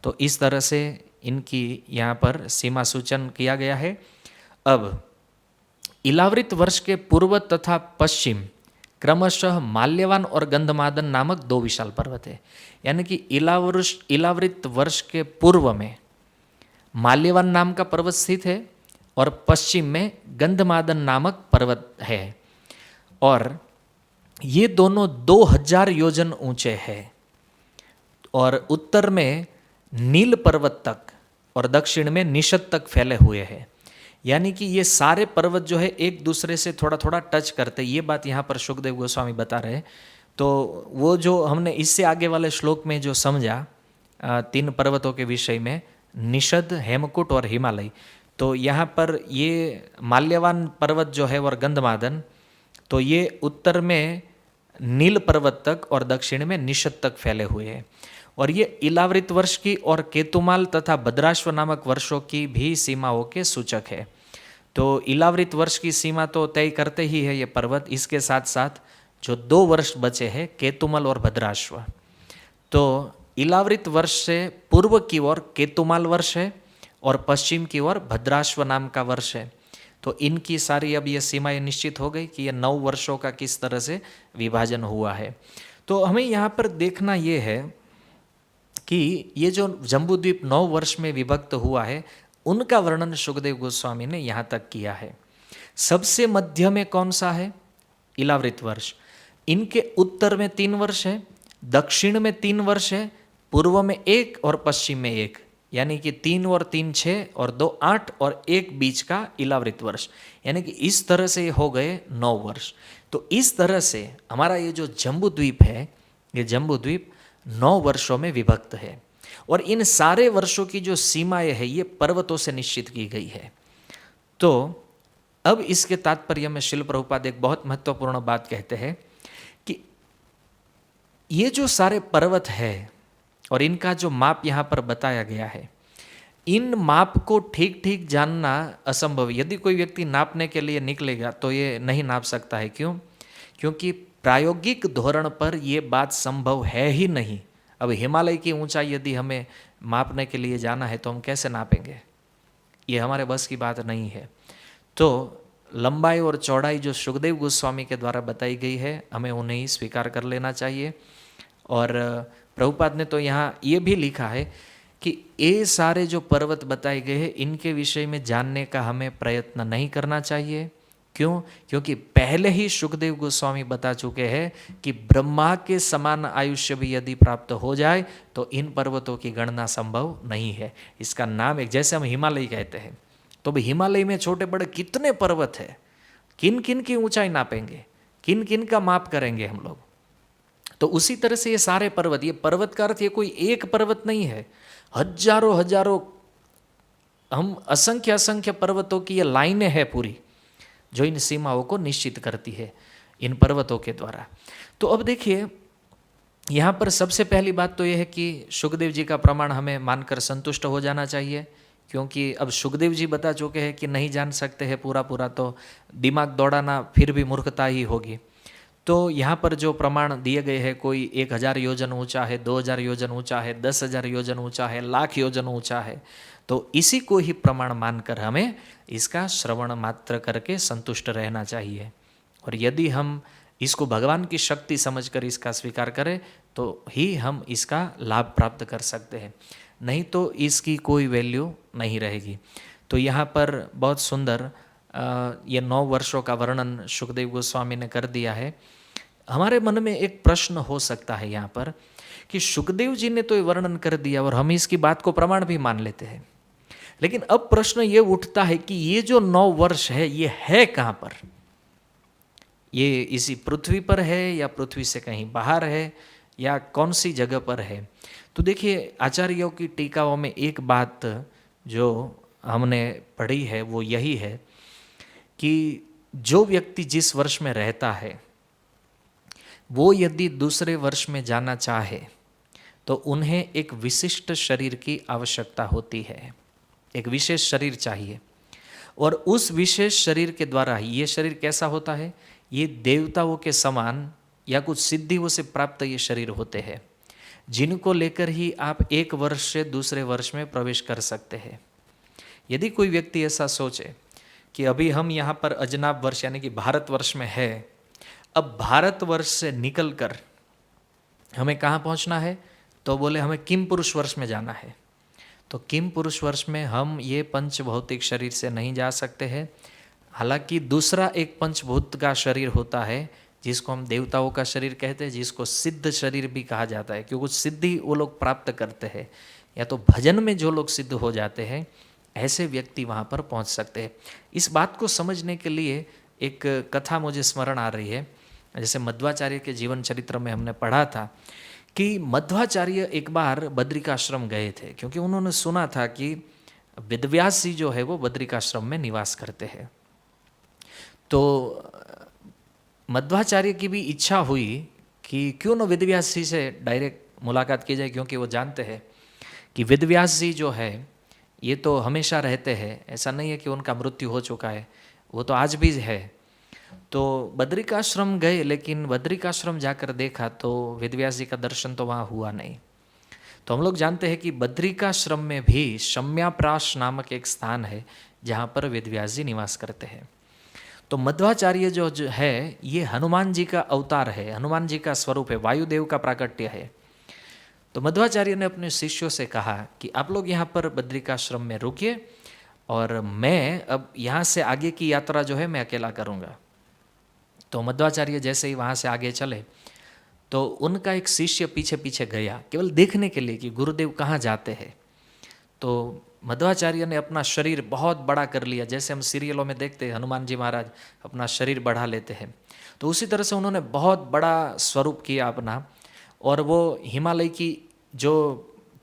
A: तो इस तरह से इनकी यहाँ पर सीमा सूचन किया गया है। अब इलावृत वर्ष के पूर्व तथा पश्चिम क्रमशः माल्यवान और गंधमादन नामक 2 विशाल पर्वत है। यानी कि इलावृत वर्ष के पूर्व में माल्यवान नाम का पर्वत स्थित है और पश्चिम में गंधमादन नामक पर्वत है, और ये दोनों 2000 योजन ऊंचे हैं। और उत्तर में नील पर्वत तक और दक्षिण में निषद तक फैले हुए हैं। यानी कि ये सारे पर्वत जो है एक दूसरे से थोड़ा थोड़ा टच करते, ये बात यहाँ पर सुखदेव गोस्वामी बता रहे हैं। तो वो जो हमने इससे आगे वाले श्लोक में जो समझा 3 पर्वतों के विषय में, निषद, हेमकूट और हिमालय, तो यहाँ पर ये माल्यवान पर्वत जो है और गंधमादन, तो ये उत्तर में नील पर्वत तक और दक्षिण में निषद तक फैले हुए हैं। और ये इलावृत वर्ष की और केतुमाल तथा भद्राश्व नामक वर्षों की भी सीमाओं के सूचक है। तो इलावृत वर्ष की सीमा तो तय करते ही है ये पर्वत, इसके साथ साथ जो 2 वर्ष बचे हैं केतुमल और भद्राश्व, तो इलावृत वर्ष से पूर्व की ओर केतुमाल वर्ष है और पश्चिम की ओर भद्राश्व नाम का वर्ष है। तो इनकी सारी अब ये सीमाएं निश्चित हो गई कि ये 9 वर्षों का किस तरह से विभाजन हुआ है। तो हमें यहाँ पर देखना ये है कि ये जो जम्बूद्वीप 9 वर्ष में विभक्त हुआ है, उनका वर्णन शुकदेव गोस्वामी ने यहाँ तक किया है। सबसे मध्य में कौन सा है? इलावृत वर्ष। इनके उत्तर में 3 वर्ष है, दक्षिण में 3 वर्ष है, पूर्व में 1 और पश्चिम में 1, यानी कि 3 और 3 6 और 2 8 और 1 बीच का इलावृत वर्ष, यानी कि इस तरह से हो गए 9 वर्ष। तो इस तरह से हमारा ये जो जम्बूद्वीप है, ये जम्बूद्वीप 9 वर्षों में विभक्त है और इन सारे वर्षों की जो सीमाएं है ये पर्वतों से निश्चित की गई है। तो अब इसके तात्पर्य में शिल प्रभुपाद एक बहुत महत्वपूर्ण बात कहते हैं कि ये जो सारे पर्वत है और इनका जो माप यहाँ पर बताया गया है, इन माप को ठीक ठीक जानना असंभव। यदि कोई व्यक्ति नापने के लिए निकलेगा तो ये नहीं नाप सकता है। क्यों? क्योंकि प्रायोगिक धोरण पर ये बात संभव है ही नहीं। अब हिमालय की ऊंचाई यदि हमें मापने के लिए जाना है तो हम कैसे नापेंगे? ये हमारे बस की बात नहीं है। तो लंबाई और चौड़ाई जो शुकदेव गोस्वामी के द्वारा बताई गई है, हमें उन्हें ही स्वीकार कर लेना चाहिए। और प्रभुपाद ने तो यहाँ ये भी लिखा है कि ये सारे जो पर्वत बताए गए हैं, इनके विषय में जानने का हमें प्रयत्न नहीं करना चाहिए। क्यों? क्योंकि पहले ही शुकदेव गोस्वामी बता चुके हैं कि ब्रह्मा के समान आयुष्य भी यदि प्राप्त हो जाए तो इन पर्वतों की गणना संभव नहीं है। इसका नाम एक, जैसे हम हिमालय कहते हैं, तो भी हिमालय में छोटे बड़े कितने पर्वत है, किन किन की ऊंचाई नापेंगे, किन किन का माप करेंगे हम लोग। तो उसी तरह से ये सारे पर्वत, ये पर्वत का अर्थ ये कोई एक पर्वत नहीं है, हजारों हजारों, हम असंख्य असंख्य पर्वतों की ये लाइनें हैं पूरी, जो इन सीमाओं को निश्चित करती है इन पर्वतों के द्वारा। तो अब देखिए, यहाँ पर सबसे पहली बात तो यह है कि शुकदेव जी का प्रमाण हमें मानकर संतुष्ट हो जाना चाहिए, क्योंकि अब शुकदेव जी बता चुके हैं कि नहीं जान सकते हैं पूरा पूरा, तो दिमाग दौड़ाना फिर भी मूर्खता ही होगी। तो यहाँ पर जो प्रमाण दिए गए हैं, कोई 1000 योजन ऊंचा है, 2000 योजन ऊंचा है, 10,000 योजन ऊंचा है, लाख योजन ऊंचा है, तो इसी को ही प्रमाण मानकर हमें इसका श्रवण मात्र करके संतुष्ट रहना चाहिए। और यदि हम इसको भगवान की शक्ति समझकर इसका स्वीकार करें तो ही हम इसका लाभ प्राप्त कर सकते हैं, नहीं तो इसकी कोई वैल्यू नहीं रहेगी। तो यहाँ पर बहुत सुंदर ये 9 वर्षों का वर्णन शुकदेव गोस्वामी ने कर दिया है। हमारे मन में एक प्रश्न हो सकता है यहाँ पर कि शुकदेव जी ने तो ये वर्णन कर दिया और हम इसकी बात को प्रमाण भी मान लेते हैं, लेकिन अब प्रश्न ये उठता है कि ये जो 9 वर्ष है ये है कहाँ पर? ये इसी पृथ्वी पर है या पृथ्वी से कहीं बाहर है या कौन सी जगह पर है? तो देखिए, आचार्यों की टीकाओं में एक बात जो हमने पढ़ी है वो यही है कि जो व्यक्ति जिस वर्ष में रहता है वो यदि दूसरे वर्ष में जाना चाहे तो उन्हें एक विशिष्ट शरीर की आवश्यकता होती है, एक विशेष शरीर चाहिए। और उस विशेष शरीर के द्वारा ही, ये शरीर कैसा होता है? ये देवताओं के समान या कुछ सिद्धियों से प्राप्त ये शरीर होते हैं, जिनको लेकर ही आप एक वर्ष से दूसरे वर्ष में प्रवेश कर सकते हैं। यदि कोई व्यक्ति ऐसा सोचे कि अभी हम यहाँ पर अजनाब वर्ष यानी कि भारतवर्ष में है, अब भारतवर्ष से निकलकर हमें कहाँ पहुँचना है? तो बोले हमें किम पुरुष वर्ष में जाना है। तो किम पुरुष वर्ष में हम ये पंच भौतिक शरीर से नहीं जा सकते हैं। हालांकि दूसरा एक पंचभूत का शरीर होता है जिसको हम देवताओं का शरीर कहते हैं, जिसको सिद्ध शरीर भी कहा जाता है, क्योंकि सिद्धि वो लोग प्राप्त करते हैं या तो भजन में जो लोग सिद्ध हो जाते हैं, ऐसे व्यक्ति वहाँ पर पहुँच सकते हैं। इस बात को समझने के लिए एक कथा मुझे स्मरण आ रही है। जैसे मध्वाचार्य के जीवन चरित्र में हमने पढ़ा था कि मध्वाचार्य एक बार बद्रिकाश्रम गए थे, क्योंकि उन्होंने सुना था कि वेदव्यास जी जो है वो बद्रिकाश्रम में निवास करते हैं। तो मध्वाचार्य की भी इच्छा हुई कि क्यों न वेदव्यास जी से डायरेक्ट मुलाकात की जाए, क्योंकि वो जानते हैं कि वेदव्यास जी जो है ये तो हमेशा रहते हैं, ऐसा नहीं है कि उनका मृत्यु हो चुका है, वो तो आज भी है। तो बद्रिकाश्रम गए, लेकिन बद्रिकाश्रम जाकर देखा तो वेदव्यास जी का दर्शन तो वहाँ हुआ नहीं। तो हम लोग जानते हैं कि बद्रिकाश्रम में भी शम्याप्राश नामक एक स्थान है जहाँ पर वेदव्यास जी निवास करते हैं। तो मध्वाचार्य जो है ये हनुमान जी का अवतार है, हनुमान जी का स्वरूप है, वायुदेव का प्राकट्य है। तो मध्वाचार्य ने अपने शिष्यों से कहा कि आप लोग यहाँ पर बद्रिकाश्रम में रुकिए और मैं अब यहाँ से आगे की यात्रा जो है मैं अकेला करूँगा। तो मध्वाचार्य जैसे ही वहाँ से आगे चले तो उनका एक शिष्य पीछे पीछे गया, केवल देखने के लिए कि गुरुदेव कहाँ जाते हैं। तो मध्वाचार्य ने अपना शरीर बहुत बड़ा कर लिया, जैसे हम सीरियलों में देखते हैं हनुमान जी महाराज अपना शरीर बढ़ा लेते हैं, तो उसी तरह से उन्होंने बहुत बड़ा स्वरूप किया अपना। और वो हिमालय की जो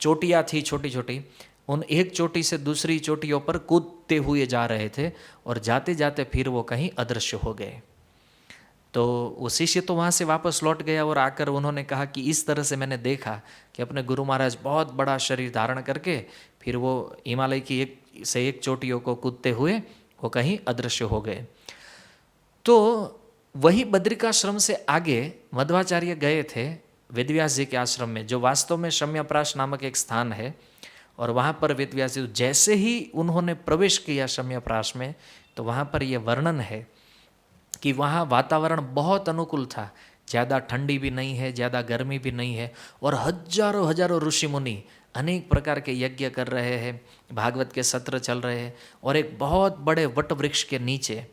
A: चोटियाँ थी छोटी छोटी, उन एक चोटी से दूसरी चोटियों पर कूदते हुए जा रहे थे और जाते जाते फिर वो कहीं अदृश्य हो गए। तो वो शिष्य तो वहाँ से वापस लौट गया और आकर उन्होंने कहा कि इस तरह से मैंने देखा कि अपने गुरु महाराज बहुत बड़ा शरीर धारण करके फिर वो हिमालय की एक से एक चोटियों को कूदते हुए वो कहीं अदृश्य हो गए। तो वही बद्रिकाश्रम से आगे मध्वाचार्य गए थे वेदव्यास जी के आश्रम में, जो वास्तव में शम्याप्राश नामक एक स्थान है। और वहाँ पर वेदव्यास जी जैसे ही उन्होंने प्रवेश किया शम्याप्राश में, तो वहाँ पर यह वर्णन है कि वहाँ वातावरण बहुत अनुकूल था, ज़्यादा ठंडी भी नहीं है, ज़्यादा गर्मी भी नहीं है, और हजारों हजारों ऋषि मुनि अनेक प्रकार के यज्ञ कर रहे हैं, भागवत के सत्र चल रहे हैं, और एक बहुत बड़े वट वृक्ष के नीचे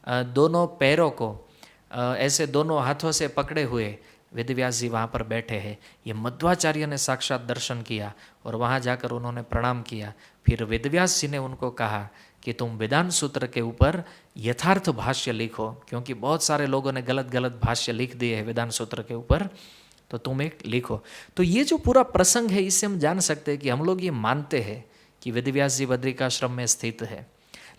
A: दोनों पैरों को ऐसे दोनों हाथों से पकड़े हुए वेदव्यास जी वहाँ पर बैठे हैं। ये मध्वाचार्य ने साक्षात दर्शन किया और वहाँ जाकर उन्होंने प्रणाम किया। फिर वेदव्यास जी ने उनको कहा कि तुम वेदांत सूत्र के ऊपर यथार्थ भाष्य लिखो, क्योंकि बहुत सारे लोगों ने गलत गलत भाष्य लिख दिए हैं वेदांत सूत्र के ऊपर, तो तुम एक लिखो। तो ये जो पूरा प्रसंग है, इससे हम जान सकते हैं कि हम लोग ये मानते हैं कि वेदव्यास जी बद्रिकाश्रम में स्थित है,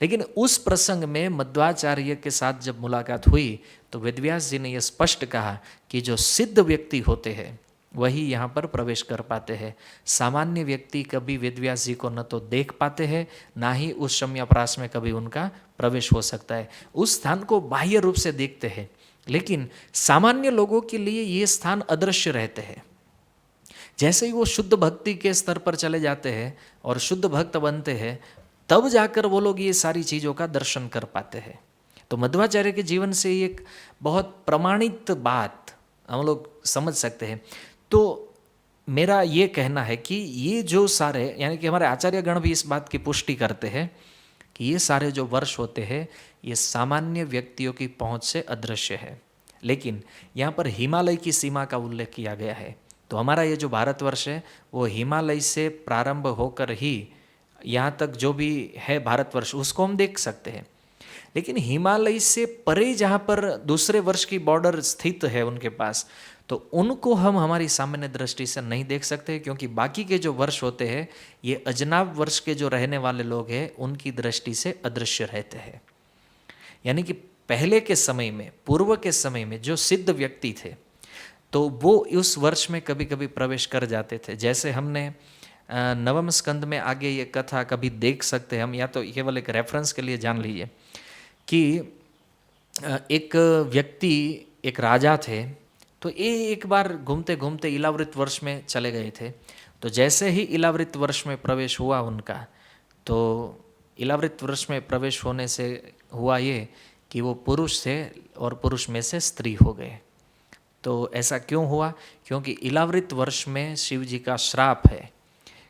A: लेकिन उस प्रसंग में मध्वाचार्य के साथ जब मुलाकात हुई तो वेदव्यास जी ने यह स्पष्ट कहा कि जो सिद्ध व्यक्ति होते हैं वही यहाँ पर प्रवेश कर पाते हैं। सामान्य व्यक्ति कभी वेदव्यास जी को न तो देख पाते हैं, ना ही उस शम्याप्राश में कभी उनका प्रवेश हो सकता है। उस स्थान को बाह्य रूप से देखते हैं, लेकिन सामान्य लोगों के लिए ये स्थान अदृश्य रहते हैं। जैसे ही वो शुद्ध भक्ति के स्तर पर चले जाते हैं और शुद्ध भक्त बनते हैं, तब जाकर वो लोग ये सारी चीज़ों का दर्शन कर पाते हैं। तो मध्वाचार्य के जीवन से एक बहुत प्रमाणित बात हम लोग समझ सकते हैं। तो मेरा ये कहना है कि ये जो सारे, यानी कि हमारे आचार्य गण भी इस बात की पुष्टि करते हैं कि ये सारे जो वर्ष होते हैं ये सामान्य व्यक्तियों की पहुंच से अदृश्य है। लेकिन यहाँ पर हिमालय की सीमा का उल्लेख किया गया है। तो हमारा ये जो भारतवर्ष है वो हिमालय से प्रारंभ होकर ही यहाँ तक जो भी है भारतवर्ष, उसको हम देख सकते हैं। लेकिन हिमालय से परे जहाँ पर दूसरे वर्ष की बॉर्डर स्थित है उनके पास, तो उनको हम हमारी सामान्य दृष्टि से नहीं देख सकते, क्योंकि बाकी के जो वर्ष होते हैं ये अजनाब वर्ष के जो रहने वाले लोग हैं उनकी दृष्टि से अदृश्य रहते हैं। यानी कि पहले के समय में, पूर्व के समय में जो सिद्ध व्यक्ति थे तो वो उस वर्ष में कभी कभी प्रवेश कर जाते थे। जैसे हमने नवम स्कंद में आगे ये कथा कभी देख सकते हैं हम, या तो केवल एक रेफरेंस के लिए जान लीजिए कि एक व्यक्ति, एक राजा थे, तो ये एक बार घूमते घूमते इलावृत वर्ष में चले गए थे। तो जैसे ही इलावृत वर्ष में प्रवेश हुआ उनका, तो इलावृत वर्ष में प्रवेश होने से हुआ ये कि वो पुरुष थे और पुरुष में से स्त्री हो गए। तो ऐसा क्यों हुआ? क्योंकि इलावृत वर्ष में शिव जी का श्राप है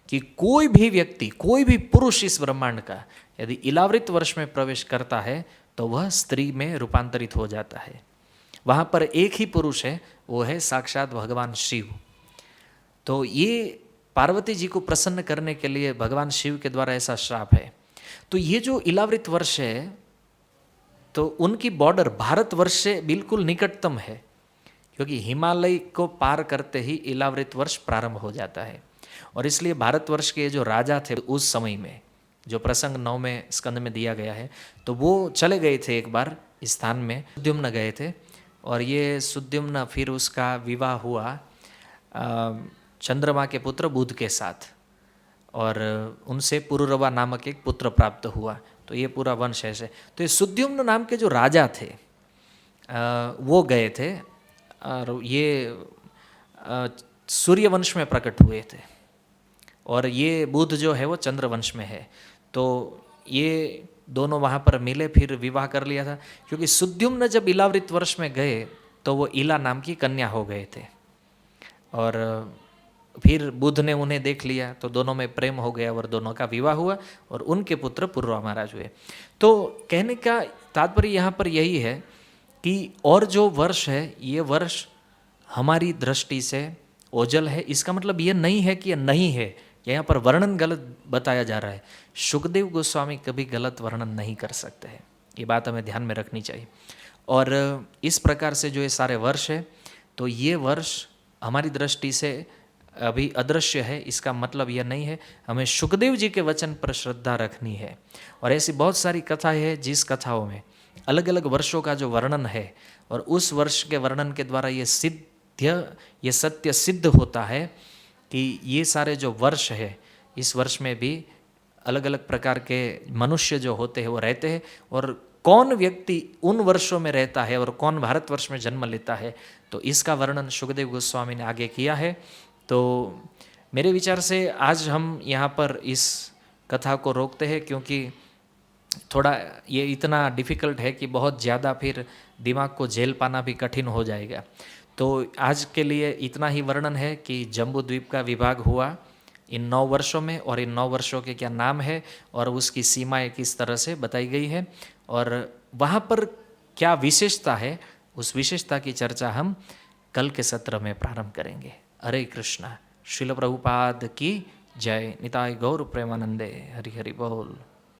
A: कि कोई भी व्यक्ति, कोई भी पुरुष इस ब्रह्मांड का यदि इलावृत वर्ष में प्रवेश करता है तो वह स्त्री में रूपांतरित हो जाता है। वहाँ पर एक ही पुरुष है, वो है साक्षात भगवान शिव। तो ये पार्वती जी को प्रसन्न करने के लिए भगवान शिव के द्वारा ऐसा श्राप है। तो ये जो इलावृत वर्ष है तो उनकी बॉर्डर भारतवर्ष से बिल्कुल निकटतम है, क्योंकि हिमालय को पार करते ही इलावृत वर्ष प्रारंभ हो जाता है। और इसलिए भारतवर्ष के जो राजा थे उस समय में, जो प्रसंग 9वें स्कंद में दिया गया है, तो वो चले गए थे एक बार इस स्थान में, सुद्युम्न गए थे। और ये सुद्युम्न फिर उसका विवाह हुआ चंद्रमा के पुत्र बुध के साथ, और उनसे पुरुरवा नामक एक पुत्र प्राप्त हुआ। तो ये पूरा वंश ऐसे। तो ये सुद्युम्न नाम के जो राजा थे वो गए थे, और ये सूर्य वंश में प्रकट हुए थे, और ये बुध जो है वो चंद्र वंश में है। तो ये दोनों वहाँ पर मिले, फिर विवाह कर लिया था। क्योंकि सुद्युम्न जब इलावृत वर्ष में गए तो वो इला नाम की कन्या हो गए थे, और फिर बुध ने उन्हें देख लिया तो दोनों में प्रेम हो गया और दोनों का विवाह हुआ, और उनके पुत्र पुरुरवा महाराज हुए। तो कहने का तात्पर्य यहाँ पर यही है कि और जो वर्ष है ये वर्ष हमारी दृष्टि से ओझल है। इसका मतलब ये नहीं है कि ये नहीं है, यहाँ पर वर्णन गलत बताया जा रहा है। शुकदेव गोस्वामी कभी गलत वर्णन नहीं कर सकते हैं, ये बात हमें ध्यान में रखनी चाहिए। और इस प्रकार से जो ये सारे वर्ष है, तो ये वर्ष हमारी दृष्टि से अभी अदृश्य है। इसका मतलब यह नहीं है, हमें शुकदेव जी के वचन पर श्रद्धा रखनी है। और ऐसी बहुत सारी कथाएं हैं जिस कथाओं में अलग अलग वर्षों का जो वर्णन है, और उस वर्ष के वर्णन के द्वारा ये सत्य सिद्ध होता है कि ये सारे जो वर्ष है, इस वर्ष में भी अलग अलग प्रकार के मनुष्य जो होते हैं वो रहते हैं, और कौन व्यक्ति उन वर्षों में रहता है और कौन भारतवर्ष में जन्म लेता है, तो इसका वर्णन शुकदेव गोस्वामी ने आगे किया है। तो मेरे विचार से आज हम यहाँ पर इस कथा को रोकते हैं, क्योंकि थोड़ा ये इतना डिफ़िकल्ट है कि बहुत ज़्यादा फिर दिमाग को झेल पाना भी कठिन हो जाएगा। तो आज के लिए इतना ही वर्णन है कि जम्बू द्वीप का विभाग हुआ इन 9 वर्षों में, और इन 9 वर्षों के क्या नाम है और उसकी सीमाएं किस तरह से बताई गई है, और वहाँ पर क्या विशेषता है, उस विशेषता की चर्चा हम कल के सत्र में प्रारंभ करेंगे। हरे कृष्णा। श्रील प्रभुपाद की जय। निताय गौर प्रेमानंदे। हरि हरि बोल।